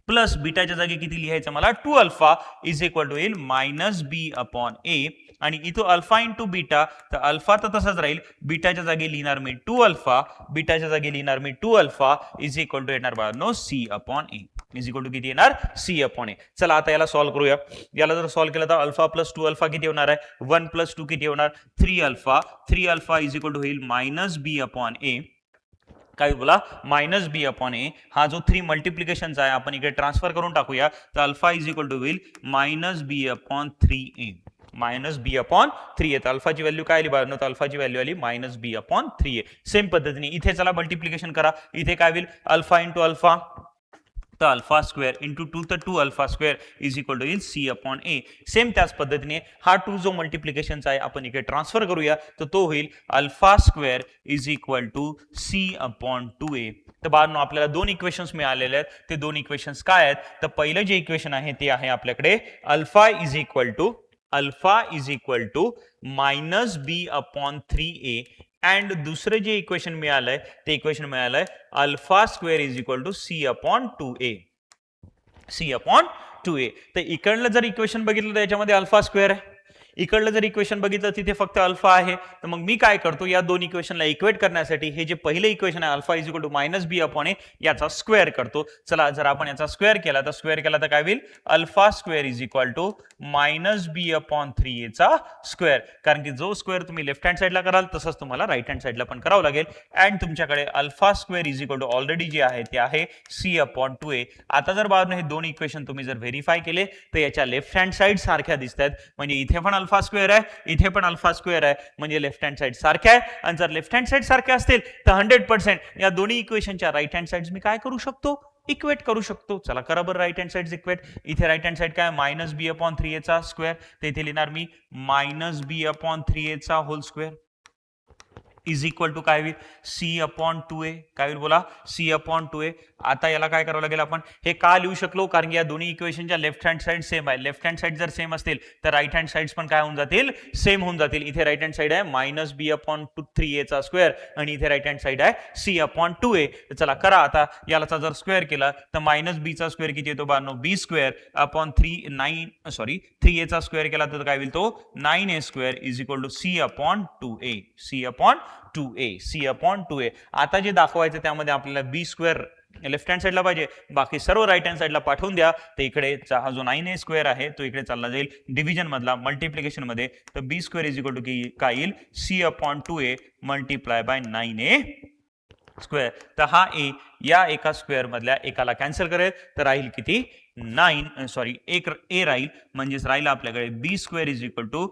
[SPEAKER 1] प्लस बीटाच्या जागी किती लिहायचं मला, 2 अल्फा इज इक्वल टू येईल मायनस बी अपॉन ए. आणि इथं अल्फा इंटू बीटा, तर अल्फा तर तसंच राहील, बीटाच्या जागी लिहिणार मी 2 अल्फा, बीटाच्या जागी लिहिणार मी 2 अल्फा इज इक्वल टू येणार बाळांनो c upon a. Is equal to किती येणार, सी अपॉन ए. चला आता याला सॉल्व्ह करूया. याला जर सॉल्व्ह केलं तर अल्फा प्लस 2 अल्फा किती होणार आहे, 1 प्लस 2 किती होणार 3 alpha. 3 alpha is equal to होईल मायनस बी अपॉन ए. काय बोला, मायनस बी अपॉन ए. हा जो 3 मल्टिप्लिकेशनचा आहे आपण इकडे ट्रान्सफर करून टाकूया. तर अल्फा इज इक्वल टू होईल minus b upon 3a. Minus b upon 3a. तर अल्फाची व्हॅल्यू काय आली बाळांनो, तर अल्फाची व्हॅल्यू आली minus b upon 3a. Same पद्धतीने इथे चला मल्टिप्लिकेशन करा. इथे काय होईल, अल्फा इंटू अल्फा, तर अल्फा स्क्वेअर इंटू 2, तर 2 alpha square is equal to येईल सी अपॉन ए. सेम त्याच पद्धतीने हा 2 जो मल्टिप्लिकेशनचा आहे आपण इकडे ट्रान्सफर करूया. तर तो होईल alpha square is equal to c upon 2a. तर बाळांनो आपल्याला दोन इक्वेशन्स मिळालेले आहेत. ते दोन इक्वेशन्स काय आहेत, तर पहिलं जे इक्वेशन आहे ते आहे आपल्याकडे alpha is equal to minus b upon 3a. And दुसरं जे इक्वेशन मिळालंय ते इक्वेशन मिळालंय alpha square is equal to c upon 2a. C upon 2a. तर इकडलं जर इक्वेशन बघितलं तर याच्यामध्ये अल्फा स्क्वेअर आहे, इकडलं जर इक्वेशन बघितलं तिथे फक्त अल्फा आहे. तर मग मी काय करतो, या दोन इक्वेशनला इक्वेट करण्यासाठी हे जे पहिले इक्वेशन आहे alpha is equal to minus b upon a, याचा स्क्वेअर करतो. चला जर आपण याचा स्क्वेअर केला तर काय होईल, alpha square is equal to minus b upon 3a चा स्क्वेअर. कारण की जो स्क्वेअर तुम्ही लेफ्ट हँड साईडला कराल तसंच तुम्हाला राईट हँड साईडला पण करावं लागेल. अँड तुमच्याकडे alpha square is equal to already जे आहे ते आहे सी अपॉन 2a. आता जर बाळांनो हे दोन इक्वेशन तुम्ही जर व्हेरीफाय केले तर याच्या लेफ्ट हँड साईड सारख्या दिसत आहेत. म्हणजे इथे पण अल्फा स्क्वेअर आहे, इथे पण अल्फा स्क्वेअर आहे, म्हणजे लेफ्ट हँड साईड सारख्या आहे. आणि जर लेफ्ट हँड साईड सारख्या असतील तर 100% या दोन्ही इक्वेशनच्या राईट हँड साईड मी काय करू शकतो, इक्वेट करू शकतो. चला करा बरं राईट हँड साईड इक्वेट. इथे राईट हँड साईड काय, मायनस बी अपॉन 3a चा स्क्वेअर, तर इथे लिहिणार मी मायनस बी अपॉन 3a चा whole square is equal to काय होईल, सी अपॉन 2a. काय होईल बोला, सी अपॉन 2a. आता याला काय करावं लागेल, आपण हे का लिहू शकलो, कारण की या दोन्ही इक्वेशनच्या लेफ्ट हँड साईड सेम आहे. लेफ्ट हँड साईड जर सेम असतील तर राईट हँड साईड्स पण काय होऊन जातील, सेम होऊन जातील. इथे राईट हँड साईड आहे मायनस बी अपॉन 3a चा स्क्वेअर आणि इथे राईट हँड साईड आहे सी अपॉन 2a. चला करा आता, याला जर स्क्वेअर केला तर मायनस बी चा स्क्वेअर किती येतो बाळांनो, बी स्क्वेअर अपॉन 3a चा स्क्वेअर केला तर काय होईल तो 9a square is equal to c upon 2a. C upon 2a. आता जे दाखवायचं त्यामध्ये आपल्याला बी स्क्वेअर लेफ्ट हँड साईडला पाहिजे, बाकी सर्व राईट हँड साईडला पाठवून द्या. तर इकडे हा जो 9a स्क्वेअर आहे तो इकडे चालला जाईल डिव्हिजन मधला मल्टिप्लिकेशन मध्ये. तर b square is equal to काय येईल, c upon 2a multiply by 9a square. तर हा ए या एका स्क्वेअर मधल्या एकाला कॅन्सल करेल तर राहील किती, 9 एक ए राहील, म्हणजेच राहील आपल्याकडे b square is equal to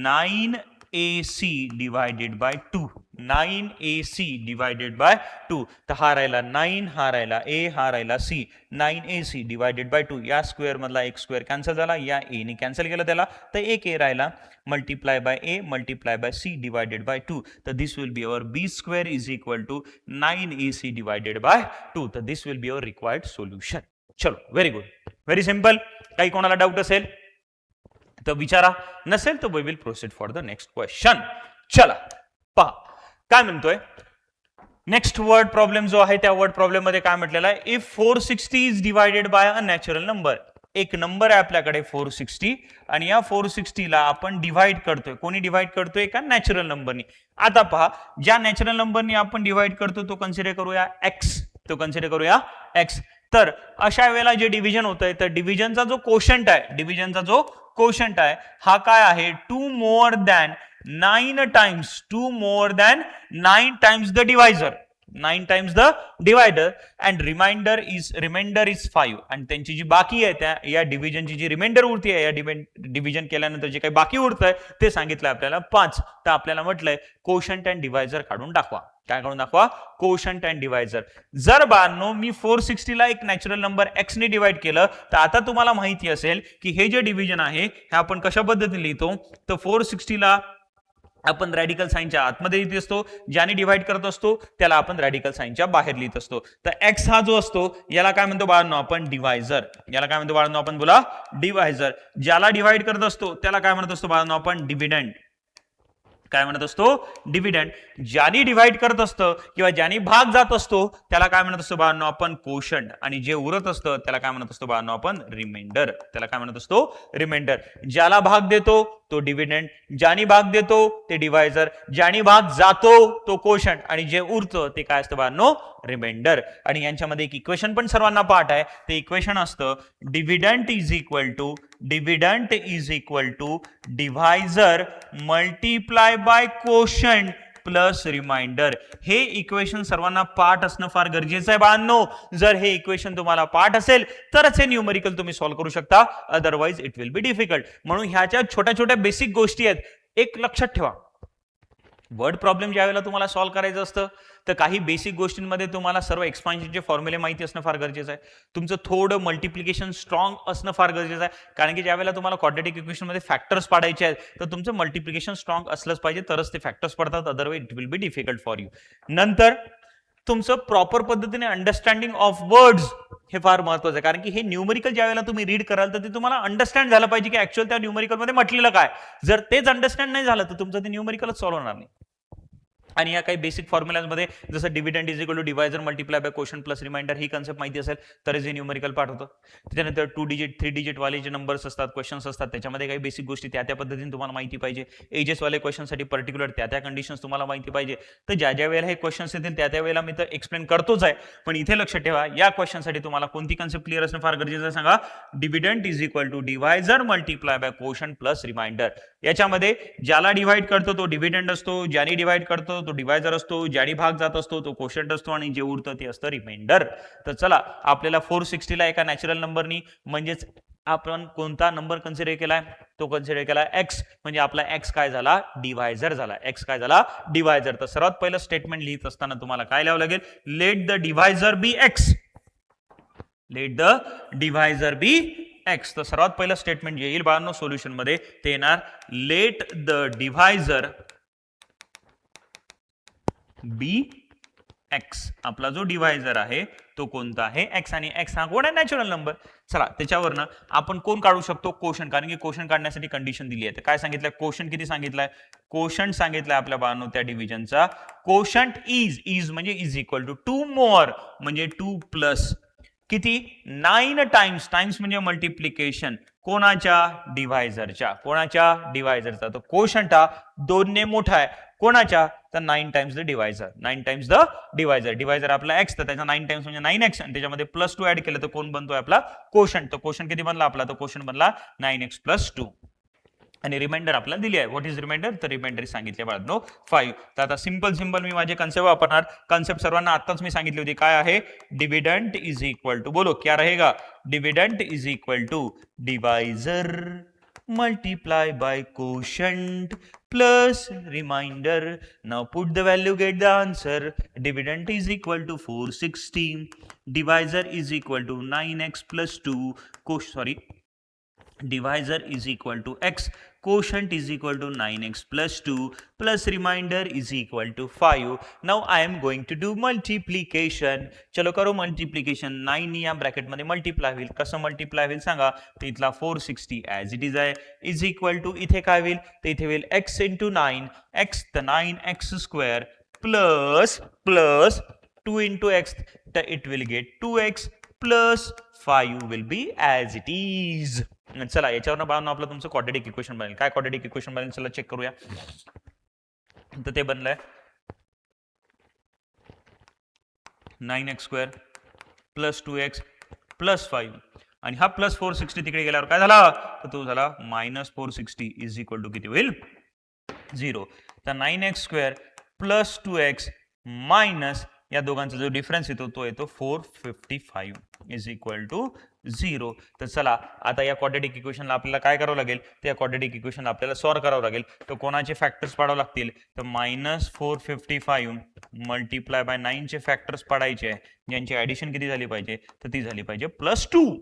[SPEAKER 1] 9ac divided by 2. 9ac divided by 2. तर हा राहिला 9, हा राहिला a, हा राहिला c. 9ac divided by 2. या स्क्वेअर मधला एक स्क्वेअर कॅन्सल झाला, या a ने कॅन्सल केलं त्याला, तर एक a राहिला multiply by a multiply by c divided by 2. तर this will be our b square is equal to 9ac divided by 2. तर this will be our required solution. चलो व्हेरी गुड, व्हेरी सिंपल. काही कोणाला डाऊट असेल तर विचारा, नसेल तर we will proceed for the next question. चला पहा काय म्हणतोय. नेक्स्ट वर्ड प्रॉब्लेम जो आहे त्या वर्ड प्रॉब्लेम मध्ये काय म्हटलेलं आहे, if 460 is divided by a natural number. एक नंबर आहे आपल्याकडे 460 आणि या 460 ला आपण डिवाइड करतोय. कोणी डिवाइड करतोय, का नॅचरल नंबरनी. आता पहा, ज्या नॅचरल नंबरनी आपण डिवाइड करतो तो कन्सिडर करूया x. तो कन्सिडर करूया x. तर अशा वेळेला जे डिव्हिजन होतंय तर डिव्हिजनचा जो कोशंट आहे, हा काय आहे, 2 more than 9 times the divisor. 9 times the divider and remainder is 5. आणि त्यांची जी बाकी आहे त्या या डिव्हिजनची जी रिमाइंडर उरती आहे, या डिव्हिजन केल्यानंतर जे काही बाकी उरत आहे ते सांगितलं आपल्याला 5. तर आपल्याला म्हटलंय कोशंट अँड डिवायझर काढून दाखवा. काय काढून दाखवा, कोशंट अँड डिवायझर. जर बाळांनो मी 460 ला एक नॅचरल नंबर x ने डिवाइड केलं तर आता तुम्हाला माहिती असेल की हे जे डिव्हिजन आहे हे आपण कशा पद्धतीने लिहितो. तर 460 ला आपण रॅडिकल साइनच्या आतमध्ये लिहित असतो, ज्याने डिवाइड करत असतो त्याला आपण रॅडिकल साइनच्या बाहेर लिहित असतो. तर एक्स हा जो असतो याला काय म्हणतो बाळांनो आपण डिवायझर. याला काय म्हणतो बाळांनो आपण बोला डिवायझर. ज्याला डिवाइड करत असतो त्याला काय म्हणत असतो बाळांनो आपण डिव्हिडंड. काय म्हणत असतो डिव्हिडंड. ज्याने डिवाइड करत असतं किंवा ज्याने भाग जात असतो त्याला काय म्हणत असतो बाळांनो आपण कोशंट. आणि जे उरत असतं त्याला काय म्हणत असतो बाळांनो आपण रिमाइंडर. त्याला काय म्हणत असतो रिमाइंडर. ज्याला भाग देतो तो डिव्हिडंड, ज्याने भाग देतो ते डिवायझर, ज्याने भाग जातो तो कोशंट, आणि जे उरतं ते काय असतं बाळांनो रिमाइंडर. आणि यांच्यामध्ये एक इक्वेशन पण सर्वांना पाठ आहे. ते इक्वेशन असतं dividend is equal to divisor multiply by quotient plus remainder. हे इक्वेशन सर्वांना पाठ असणं फार गरजेचं आहे बाळांनो. जर हे इक्वेशन तुम्हाला पाठ असेल तरच हे न्यूमरिकल तुम्ही सॉल्व्ह करू शकता, otherwise it will be difficult. म्हणून ह्याच्या छोट्या छोट्या बेसिक गोष्टी आहेत, एक लक्षात ठेवा. वर्ड प्रॉब्लेम ज्या वेळेला तुम्हाला सॉल्व्ह करायचं असतं तर काही बेसिक गोष्टींमध्ये तुम्हाला सर्व एक्सपान्शनचे फॉर्म्युले माहिती असणं फार गरजेचं आहे. तुमचं थोडं मल्टिप्लिकेशन स्ट्रॉंग असणं फार गरजेचं आहे, कारण की ज्या वेळेला तुम्हाला क्वाड्रॅटिक इक्वेशनमध्ये फॅक्टर्स पाडायचे आहेत तर तुमचं मल्टिप्लिकेशन स्ट्रॉंग असलंच पाहिजे, तरच ते फॅक्टर्स पडतात, otherwise it will be difficult for you. नंतर तुमचं प्रॉपर पद्धतीने अंडरस्टँडिंग ऑफ वर्ड्स हे फार महत्वाचं आहे, कारण की हे न्यूमरिकल ज्या वेळेला तुम्ही रीड कराल तर ते तुम्हाला अंडरस्टँड झालं पाहिजे की ऍक्च्युअल त्या न्यूमरिकलमध्ये म्हटलेलं काय. जर तेच अंडरस्टँड नाही झालं तर तुमचं ते न्यूमरिकलच सॉल्व्ह होणार नाही. आणि या काही बेसिक फॉर्म्युलांमध्ये जसं dividend is equal to divisor multiply by quotient plus remainder ही कन्सेप्ट माहिती असेल तरच हे न्यूमरिकल पार्ट होतं. त्याच्यानंतर 2 डिजिट 3 डिजिट वाले जे नंबर्स असतात, क्वेश्चन्स असतात, त्याच्यामध्ये काही बेसिक गोष्टी त्या पद्धतीने तुम्हाला माहिती पाहिजे. एजेस वाले क्वेश्चनसाठी पर्टिक्युलर त्या कंडिशन्स तुम्हाला माहिती पाहिजे. तर ज्या वेळेला हे क्वेश्चन्स येतील त्या वेळेला मी तर एक्सप्लेन करतोच आहे, पण इथे लक्षात ठेवा या क्वेश्चनसाठी तुम्हाला कोणती कन्सेप्ट क्लिअर असणं फार गरजेचं आहे सांगा. Dividend is equal to divisor multiply by quotient plus remainder. याच्यामध्ये ज्याला डिवाइड करतो तो डिव्हिडंड असतो, ज्याने डिवाइड करतो तो डिवायझर असतो, ज्याने भाग जात असतो तो कोशंट असतो, आणि जे उरतं ते असतं रिमाइंडर. तर चला आपल्याला 460 ला एका नॅचरल नंबरनी म्हणजेच आपण कोणता नंबर कन्सिडर केलाय तो कन्सिडर केला एक्स, म्हणजे आपला एक्स काय झाला डिवायझर झाला. एक्स काय झाला डिवायझर. तर सर्वात पहिलं स्टेटमेंट लिहित असताना तुम्हाला काय लिहावं लागेल, let the divisor be x. Let the divisor be x. तर सर्वात पहिलं स्टेटमेंट जे येईल बाळांनो सोल्युशन मध्ये ते येणार let the divisor be x. आपला जो डिवायझर आहे तो कोणता आहे एक्स, आणि एक्स हा कोण आहे नॅचरल नंबर. चला त्याच्यावरनं आपण कोण काढू शकतो कोशंट, कारण की कोशंट काढण्यासाठी कंडिशन दिली आहे. तर काय सांगितलंय कोशंट किती सांगितलंय, कोशंट सांगितलंय आपल्या बाळांनो त्या डिव्हिजनचा. कोशंट इज म्हणजे इज इक्वल टू 2 मोर म्हणजे 2 प्लस किती 9 टाइम्स. टाइम्स म्हणजे मल्टिप्लिकेशन कोणाच्या डिवायझरच्या. कोणाच्या डिवायझरचा. तर कोशंट हा 2 ने मोठा आहे कोणाच्या, तर 9 times the divisor. 9 times the divisor. Divisor आपला एक्स, तर त्याचा 9 टाइम्स म्हणजे 9x, आणि त्याच्यामध्ये प्लस 2 ऍड केलं तर कोण बनतोय आपला कोशंट. तर कोशंट किती बनला आपला, तर कोशंट बनला 9x प्लस 2. आणि रिमाइंडर आपल्याला दिली आहे. व्हॉट इज रिमाइंडर, तर रिमाइंडर सांगितले बाळांनो 5. तर आता सिंपल मी माझे कन्सेप्ट वापरणार. कन्सेप्ट सर्वांना आताच मी सांगितली होती, काय आहे डिव्हिडंड इज इक्वल टू, बोलो क्या रहेगा, dividend is equal to divisor multiply by quotient plus remainder. Now put the value, get the answer. Dividend is equal to 460, divisor is equal to 9x plus 2, divisor is equal to x, quotient is equal to 9x plus 2 plus remainder is equal to 5. Now I am going to do multiplication. चलो करो मल्टिप्लिकेशन. 9 या ब्रॅकेट मध्ये मल्टिप्लाय होईल. कसं मल्टिप्लाय होईल सांगा, तर इथला 460 ऍज इट इज आहे इज इक्वल टू इथे काय होईल, तर इथे होईल x इंटू 9 x, तर 9x square plus 2 into x, तर it will get 2x plus 5 will be as it is. चला याच्यावर बाळांनो आपलं तुमचं क्वाड्रॅटिक इक्वेशन बनेल. काय क्वाड्रॅटिक इक्वेशन बनेल चला चेक करूया. तर ते बनलंय 9x square plus 2x plus 5, आणि हा प्लस 460 तिकडे गेल्यावर काय झाला, तर तो झाला मायनस 460 इज इक्वल टू किती होईल 0. तर 9x square plus 2x minus या दोघांचा जो डिफरन्स येतो तो येतो 455 इज इक्वल टू 0. तर चला आता या क्वाड्रॅटिक इक्वेशनला आपल्याला काय करावं लागेल, त्या क्वाड्रॅटिक इक्वेशनला आपल्याला सॉल्व्ह करावं लागेल. तर कोणाचे फॅक्टर्स पाडावे लागतील, तर मायनस 455 मल्टिप्लाय बाय 9 चे फॅक्टर्स पाडायचे, ज्यांची ऍडिशन किती झाली पाहिजे, तर ती झाली पाहिजे प्लस 2.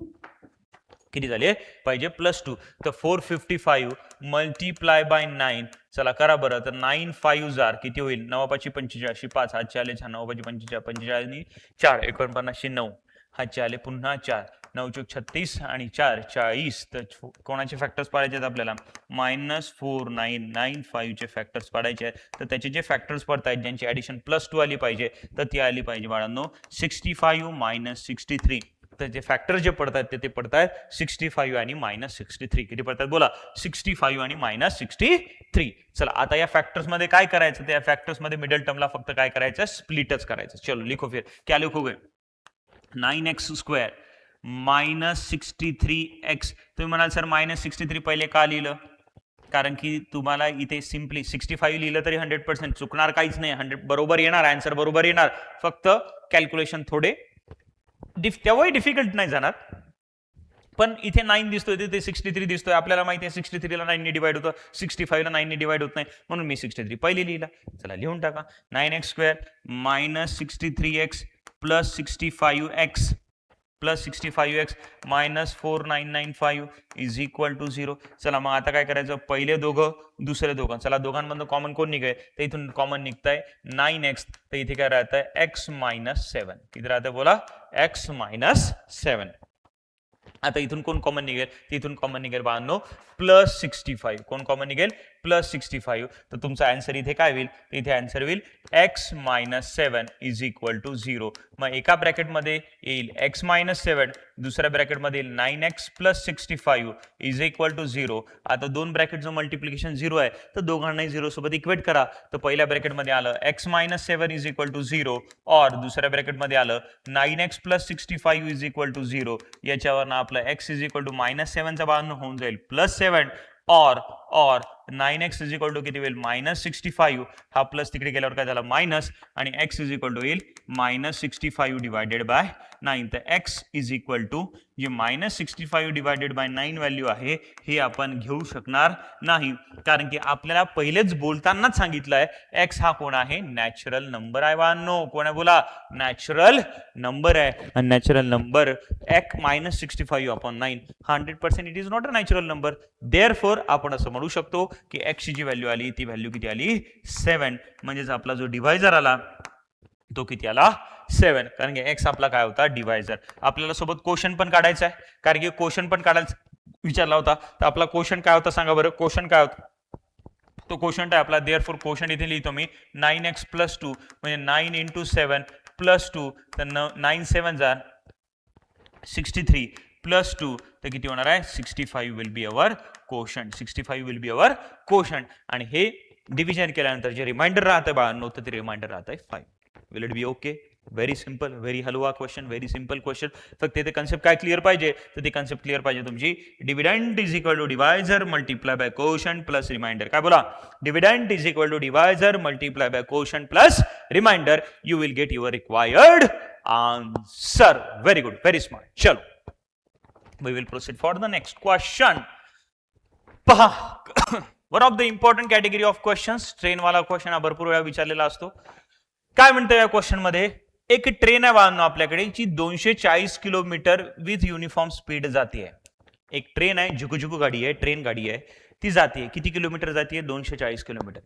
[SPEAKER 1] किती झाले पाहिजे +2. तर 455 मल्टिप्लाय बाय 9. चला करा बरं. तर 9 5 जार किती होईल 9 5 45 5 हातचे आले 9 5 45 45 आणि 4 49 9 हातचे आले पुन्हा 4 9 चौक 36 आणि 4 40. तर कोणाचे फॅक्टर्स पाडायचे आहेत आपल्याला -4995 चे फॅक्टर्स पाडायचे आहेत. तर त्याचे जे फॅक्टर्स पडतायत ज्यांची ऍडिशन +2 आली पाहिजे तर ती आली पाहिजे बाळांनो 65 - 63. तर जे फॅक्टर जे पडतात ते पडतात 65 आणि -63. किती पडतात बोला 65 आणि -63. चला आता या फॅक्टर्स मध्ये काय करायचं त्या फॅक्टर्स मध्ये मिडल टर्मला फक्त काय करायचं स्प्लिटच करायचं. चलो लिखो फिर क्या लिखोगे 9x² -63x. तुम्ही म्हणाल सर -63 पहिले का लिहिलं कारण की तुम्हाला इथे सिम्पली 65 लिहिलं तरी 100% चुकणार काहीच नाही 100 बरोबर येणार आन्सर बरोबर येणार फक्त कॅल्क्युलेशन थोडे तेव्हाही डिफिकल्ट नाही जाणार पण इथे 9 दिसतोय तिथे 63 दिसतोय आपल्याला माहिती आहे 63 ला 9 ने डिवाइड होतं 65 ला 9 ने डिवाइड होत नाही म्हणून मी 63 पहिले लिहिला. चला लिहून टाका 9x² -63x + 65x + 65x -4995 = 0. चला मग आता काय करायचं पहिले दोघं दुसरे दोघं. चला दोघांमधून कॉमन कोण निघेल तर इथून कॉमन निघताय 9x. तर इथे काय राहतंय x - 7. किती राहतंय बोला x - 7. आता इथून कोण कॉमन निघेल इथून कॉमन निघेल बाळांनो +65. कोण कॉमन निघेल +65. तर तुमचा आन्सर इथे काय होईल इथे आन्सर होईल x - 7 = 0. मग एका ब्रॅकेटमध्ये येईल x - 7 दुसऱ्या ब्रॅकेटमध्ये येईल 9x + 65 = 0. आता दोन ब्रॅकेटचं मल्टिप्लिकेशन 0 आहे तर दोघांनाही 0 सोबत इक्वेट करा. तर पहिल्या ब्रॅकेटमध्ये आलं x - 7 = 0 और दुसऱ्या ब्रॅकेटमध्ये आलं 9x + 65 = 0. याच्यावर आपलं x -7 चा बाळांनो होऊन जाईल +7 और 9x किती होईल -65. हा प्लस तिकडे गेल्यावर काय झाला मायनस आणि x होईल -65 डिवायडेड बाय 9. तर x जे -65 डिवायडेड बाय 9 व्हॅल्यू आहे हे आपण घेऊ शकणार नाही कारण की आपल्याला पहिलेच बोलतानाच सांगितलंय x हा कोण आहे नॅचरल नंबर आहे बाळांनो. कोण आहे बोला नॅचरल नंबर आहे आणि natural number x -65/9 100% it is not a natural number. Therefore आपण असं म्हणू शकतो की x ची जी व्हॅल्यू आली ती व्हॅल्यू किती आली 7. म्हणजेच आपला जो डिव्हायझर आला तो किती आला 7 कारण की x आपला काय होता डिव्हायझर. आपल्याला सोबत क्वेश्चन पण काढायचा आहे कारण की क्वेश्चन पण काढायचा विचारला होता. तर आपला क्वेश्चन काय होता सांगा बरं क्वेश्चन काय होता तो क्वेश्चन आहे आपला देअरफॉर क्वेश्चन इथे लिहितो मी 9x + 2 म्हणजे 9 × 7 + 2 तर 9 7 जार 63 + 2 तर किती होणार आहे 65 will be our quotient. 65 will be our quotient आणि हे डिव्हिजन केल्यानंतर जे रिमाइंडर राहतं बाळांनो तर ते रिमाइंडर राहतंय 5. Will it be okay. Very simple very halwa question very simple question. फक्त ते कन्सेप्ट काय क्लिअर पाहिजे तर ते कन्सेप्ट क्लिअर पाहिजे तुमची dividend = divisor multiply by quotient plus remainder. काय बोला dividend = divisor multiply by quotient plus remainder. You will get your required answer. Very good very smart. चलो we will proceed for the next question. पहा one of the important category of questions train वाला क्वेश्चन हा भरपूर वेळा विचारलेला असतो. काय म्हणतं या क्वेश्चन मध्ये एक ट्रेन आहे बाळांनो आपल्याकडे जी 240 किलोमीटर विथ युनिफॉर्म स्पीड जाते. एक ट्रेन आहे झुकू गाडी आहे ट्रेन गाडी आहे ती जाते किती किलोमीटर जाते 240 kilometre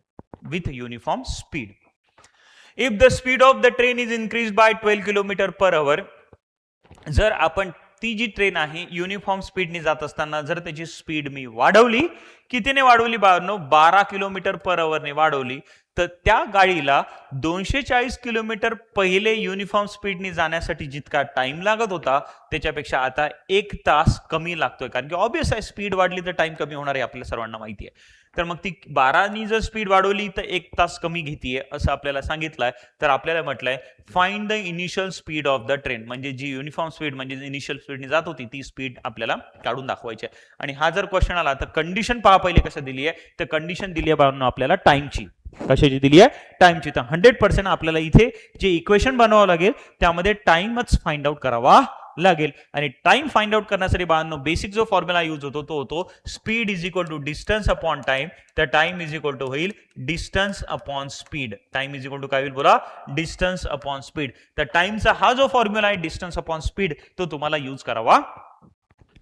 [SPEAKER 1] with uniform speed. If the speed of the train is increase by 12 km/h. जर आपण ती जी ट्रेन आहे युनिफॉर्म स्पीडने जात असताना जर त्याची स्पीड मी वाढवली कितीने वाढवली बाळांनो 12 km/h ने वाढवली तर त्या गाडीला 240 किलोमीटर पहिले युनिफॉर्म स्पीडने जाण्यासाठी जितका टाइम लागत होता त्याच्यापेक्षा आता 1 तास कमी लागतोय कारण की ऑब्वियस आहे स्पीड वाढली तर टाइम कमी होणार आहे आपल्याला सर्वांना माहिती आहे. तर मग ती 12नी जर स्पीड वाढवली तर 1 तास कमी घेतीये असं आपल्याला सांगितलंय. तर आपल्याला म्हटलंय find the initial speed of the train म्हणजे जी युनिफॉर्म स्पीड म्हणजे इनिशियल स्पीडने जात होती ती स्पीड आपल्याला काढून दाखवायची आहे. आणि हा जर क्वेश्चन आला तर कंडिशन पहा पहिले कसं दिली आहे तर कंडिशन दिली आहे बाळांनो आपल्याला टाइमची. कशाची दिली आहे टाइमची. तर 100% आपल्याला इथे जे इक्वेशन बनवावं लागेल त्यामध्ये टाइमच फाइंड आउट करावा लागेल आणि टाइम फाइंड आउट करण्यासाठी बाळांनो बेसिक जो फॉर्म्युला यूज होतो तो होतो स्पीड = डिस्टन्स अपॉन टाइम. तर टाइम होईल डिस्टन्स अपॉन स्पीड. टाइम काय होईल बोला डिस्टन्स अपॉन स्पीड. तर टाइमचा हा जो फॉर्म्युला आहे डिस्टन्स अपॉन स्पीड तो तुम्हाला यूज करावा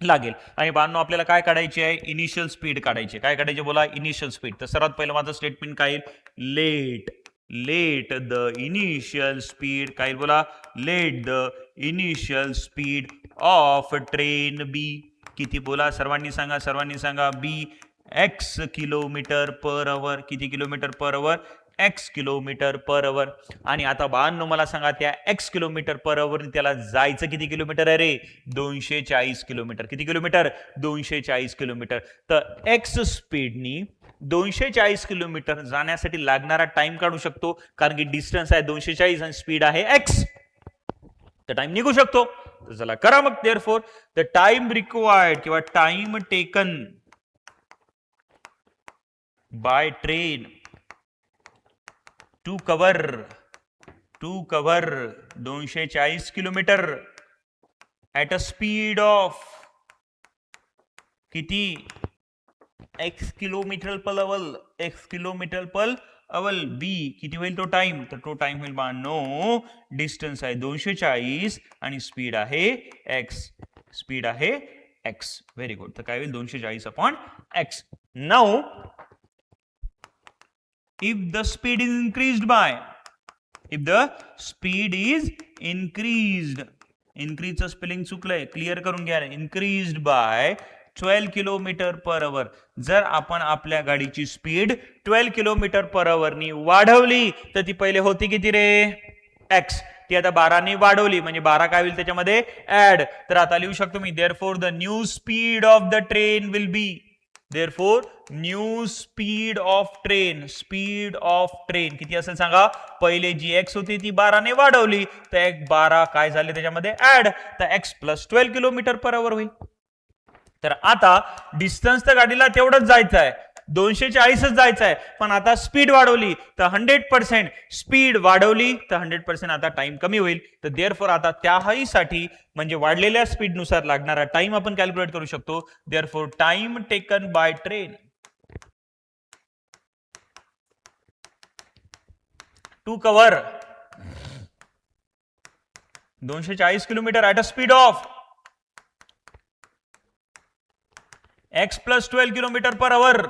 [SPEAKER 1] लागेल. आणि बाळांनो आपल्याला काय काढायची आहे, इनिशियल स्पीड काढायची. काय काढायचे बोला, इनिशियल स्पीड. तर सर्वात पहिलं माझं स्टेटमेंट काय येईल, लेट द इनिशियल स्पीड, काय येईल बोला, let the initial speed of train be, किती बोला, सर्वांनी सांगा, बी एक्स किलोमीटर पर आवर, किती किलोमीटर पर आवर, एक्स किलोमीटर पर आवर. आणि आता बाळांनो मला सांगा, त्या एक्स किलोमीटर पर आवर त्याला जायचं किती किलोमीटर आहे रे, 240 किलोमीटर. किती किलोमीटर, 240 किलोमीटर. तर एक्स स्पीडनी 240 किलोमीटर जाण्यासाठी लागणारा टाइम काढू शकतो, कारण की डिस्टन्स आहे 240 आणि स्पीड आहे एक्स, तर टाइम निघू शकतो. तर चला करा मग. देअरफॉर द टाइम रिक्वायर्ड किंवा time taken by train to cover 240 kilometre at a speed of किती, x kilometre per hour, be किती होईल तो टाइम, तर तो टाइम होईल नो, डिस्टन्स आहे 240 आणि स्पीड आहे एक्स, व्हेरी गुड. तर काय होईल, 240 upon x. Now if the speed is increased by, increase spelling चुकलंय, क्लिअर करून घ्या, increased by 12 kilometre per hour. जर आपण आपल्या गाडीची स्पीड 12 किलोमीटर पर आवर नी वाढवली, तर ती पहिले होती किती रे, एक्स, ती आता 12 ने वाढवली, म्हणजे 12 काय होईल त्याच्यामध्ये ऍड. तर आता लिहू शकतो मी, therefore the new speed of the train will be, therefore new speed of train, किती असेल सांगा, पहिले जी एक्स होती ती 12 ने वाढवली, तर एक 12 काय झाले त्याच्यामध्ये ऍड, तर एक्स प्लस 12 किलोमीटर पर आवर होईल. तर आता डिस्टन्स तर गाडीला तेवढंच जायचं आहे, 240च जायचं आहे, पण आता स्पीड वाढवली तर 100%, स्पीड वाढवली तर 100% आता टाइम कमी होईल. तर देअरफॉर आता त्याहीसाठी म्हणजे वाढलेल्या स्पीड नुसार लागणारा टाइम आपण कॅल्क्युलेट करू शकतो. Therefore time taken by train to cover 240 kilometre at a speed of x plus 12 kilometre per hour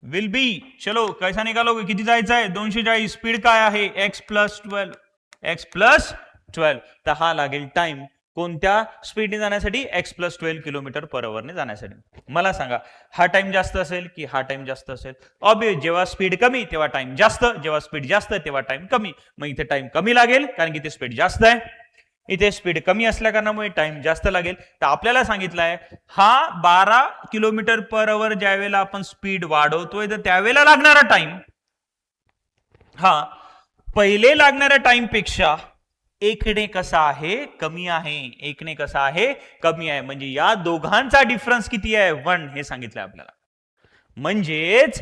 [SPEAKER 1] will be, चलो कैसा निकालोगे, किती जायचं आहे 240, स्पीड काय आहे एक्स प्लस 12. तर हा लागेल टाइम कोणत्या स्पीडने जाण्यासाठी, एक्स प्लस 12 किलोमीटर पर आवर जाण्यासाठी. मला सांगा हा टाइम जास्त असेल की हा टाइम जास्त असेल, ऑब्वियस जेव्हा स्पीड कमी तेव्हा टाइम जास्त, जेव्हा स्पीड जास्त तेव्हा टाइम कमी. मग इथे टाइम कमी लागेल कारण की इथे स्पीड जास्त आहे, इथे स्पीड कमी असल्या कारणामुळे टाइम जास्त लागेल. तर आपल्याला सांगितलंय हा 12 किलोमीटर पर आवर ज्या वेळेला आपण स्पीड वाढवतोय तर त्यावेळेला लागणारा टाइम हा पहिले लागणाऱ्या टाइम पेक्षा एकने कसा आहे, कमी आहे, एकने कसा आहे, कमी आहे. म्हणजे या दोघांचा डिफरन्स किती आहे, 1 हे सांगितलंय आपल्याला. म्हणजेच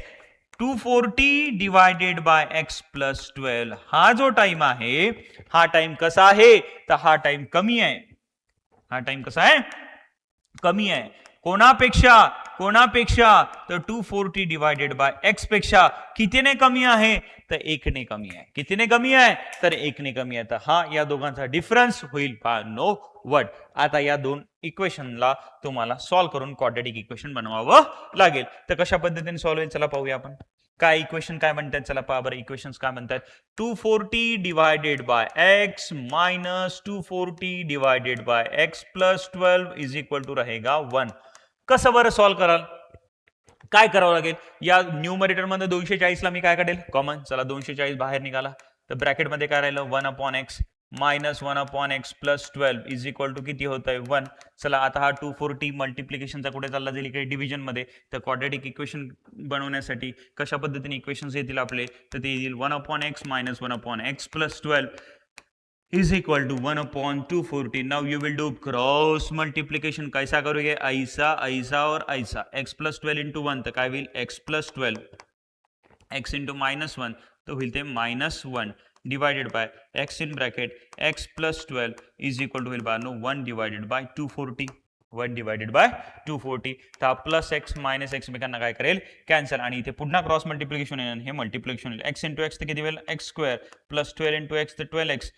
[SPEAKER 1] 240 डिवायडेड बाय एक्स प्लस 12 हा जो टाइम आहे, हा टाइम कसा आहे, तर हा टाइम कमी आहे. हा टाइम कसा आहे, कमी आहे. कोणापेक्षा तर 240 डिवायडेड बाय एक्स पेक्षा कितीने कमी आहे, तर 1 ने कमी आहे. कितीने कमी आहे, तर 1 ने कमी आहे. तर हा या दोघांचा डिफरन्स होईल नो वट. आता या दोन इक्वेशनला तुम्हाला सॉल्व्ह करून क्वाड्रॅटिक इक्वेशन बनवावं लागेल. तर कशा पद्धतीने सॉल्व्ह होईल चला पाहूया आपण. काय इक्वेशन काय म्हणतात, चला पहा बरं इक्वेशन्स काय म्हणतात. 240 divided by x minus 240 divided by x plus 12 is equal to रहेगा 1. कसं बरं सॉल्व्ह कराल, काय करावं लागेल, या न्यूमरेटर मध्ये 240 ला मी काय काढेल कॉमन, चला 240 बाहेर निघाला, तर ब्रॅकेट मध्ये काय राहिलं 1 upon x minus 1 upon x plus 12 is equal to किती होत आहे 1. चला आता हा 240 मल्टिप्लिकेशनचा कुठे चालला जाईल, इकडे डिव्हिजन मध्ये. तर क्वाड्रॅटिक इक्वेशन बनवण्यासाठी कशा पद्धतीने इक्वेशन्स येतील आपले, तर ते येईल 1 upon x minus 1 upon x plus 12 is equal to 1 upon 240. Now you will do cross multiplication. कैसा करोगे, ऐसा ऐसा और ऐसा, x plus 12 into 1 तो काय होईल x plus 12, x into minus 1 तो होईल ते minus 1 divided by x in bracket x plus 12 is equal to होईल बा no 1 divided by 240. 1 divided by 240. तर प्लस एक्स मायनस एक्स मेकांना काय करेल कॅन्सल, आणि इथे पुन्हा क्रॉस मल्टिप्लिकेशन येईल, हे मल्टिप्लिकेशन होईल x into x तर किती होईल x square plus 12 into x तर 12x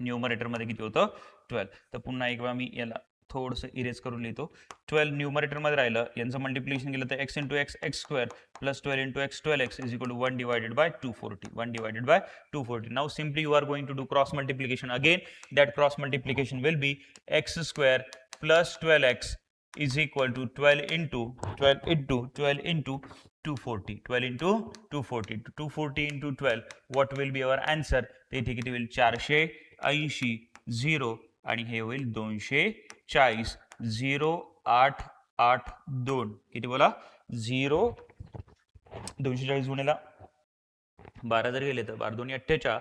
[SPEAKER 1] न्यूमरेटर मध्ये किती होतं 12. तर पुन्हा एक वेळा मी याला थोडंसं इरेज करून लिहितो. 12 न्यूमरेटर मध्ये राहिलं, यांचं मल्टिप्लिकेशन केलं तर x into x x square plus 12 into x 12x is equal to 1 divided by 240. 1 divided by 240. Now simply you are going to do cross multiplication again. That cross multiplication will be x square plus 12x is equal to 12 into 12 into 240. 12 into 240. 240 into 12. What will be our answer? ते इथे किती होईल 480 0 आणि हे होईल 240 0882. किती बोला 0 240 गुणिला 12 जर गेले तर 12 2 48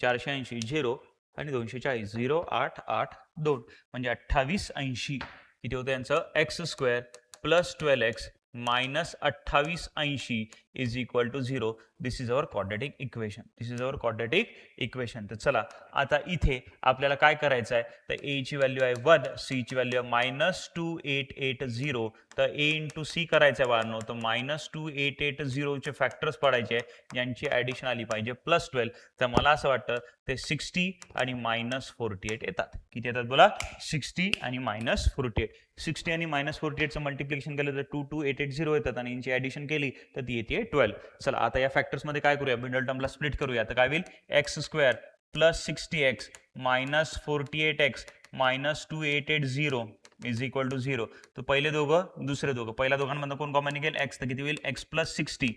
[SPEAKER 1] 480 0 आणि 240 0882 म्हणजे 2880 किती होतं यांचं x square plus 12x minus 2880 is equal to 0. This is our quadratic equation. This is our quadratic equation. तर चला आता इथे आपल्याला काय करायचं आहे, तर ए ची व्हॅल्यू आहे 1, सी ची व्हॅल्यू आहे -2880. तर ए इंटू सी करायचं आहे बाळांनो, तर -2880 चे फॅक्टर्स पडायचे आहे, यांची ऍडिशन आली पाहिजे +12. तर मला असं वाटतं ते 60 आणि -48 येतात. किती येतात बोला 60 आणि -48. 60 आणि -48 चं मल्टिप्लिकेशन केलं तर 22880 येतात आणि यांची ऍडिशन केली तर ती येते 12. चला आता या फॅक्टर्स मध्ये काय करूया, मिडल टर्मला स्प्लिट करूया. तर काय होईल x square plus 60x minus 48x minus 2880 is equal to 0. तर पहिले दोघं दुसरे दोघं, पहिल्या दोघांमधून कोण कॉमन निघेल एक्स, तर किती होईल एक्स प्लस 60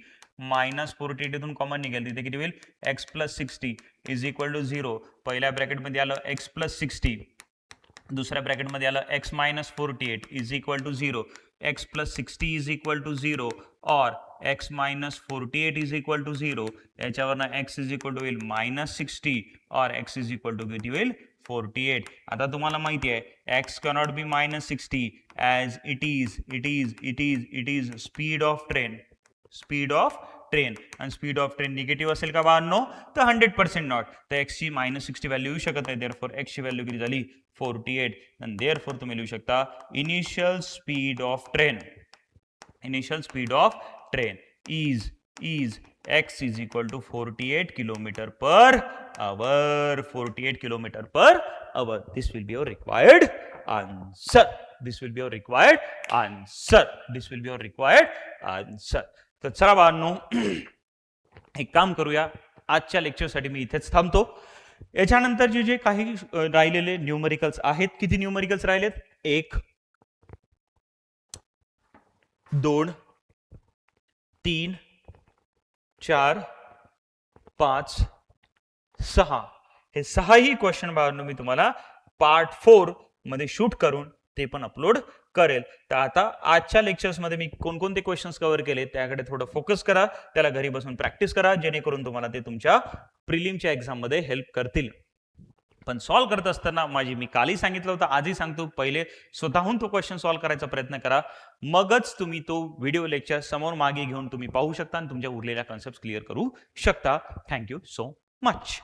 [SPEAKER 1] मायनस 48 इथून कॉमन निघेल, तिथे किती होईल x plus 60 is equal to 0. पहिल्या ब्रॅकेटमध्ये आलं एक्स प्लस 60, दुसऱ्या ब्रॅकेटमध्ये आलं x minus 48 is equal to 0. X plus 60 is equal to 0 और x minus 48 is equal to 0. याच्यावरनं एक्स इज इक्वल टू होईल -60 और एक्स इज इक्वल टू किती होईल 48. आता तुम्हाला माहिती आहे x cannot be -60 as it is speed of train. Speed of train आणि स्पीड ऑफ ट्रेन निगेटिव्ह असेल का बाळांनो, तर 100% नॉट. तर एक्स ची -60 व्हॅल्यू येऊ शकत नाही. देअरफॉर एक्स ची व्हॅल्यू किती झाली 48. आणि देअरफॉर तुम्ही लिहू शकता initial speed of train. Initial speed of train is x is equal to 48 kilometer per hour. 48 kilometer per hour. This will be your required answer. This will be your required answer. This will be your required answer. तर चला बाळांनो एक काम करूया, आजच्या लेक्चरसाठी मी इथेच थांबतो. याच्यानंतर जे काही राहिलेले न्यूमरिकल्स आहेत, किती न्यूमरिकल्स राहिलेत 1 2 3 4 5 6 हे 6ही क्वेश्चन बाळांनो मी तुम्हाला पार्ट 4 मध्ये शूट करून ते पण अपलोड करेल. तर आता आजच्या लेक्चर्स मध्ये मी कोणकोणते क्वेश्चन्स कव्हर केले त्याकडे थोडं फोकस करा, त्याला घरी बसून प्रॅक्टिस करा, जेणेकरून तुम्हाला ते तुमच्या प्रिलिमच्या एक्झाम मध्ये हेल्प करतील. पण सॉल्व्ह करत असताना मी कालही सांगितलं होतं, आजही सांगतो, पहिले स्वतःहून तो क्वेश्चन सॉल्व्ह करायचा प्रयत्न करा, मगच तुम्ही तो व्हिडिओ लेक्चर समोर मागे घेऊन तुम्ही पाहू शकता आणि तुमच्या उरलेल्या कन्सेप्ट क्लिअर करू शकता. Thank you so much.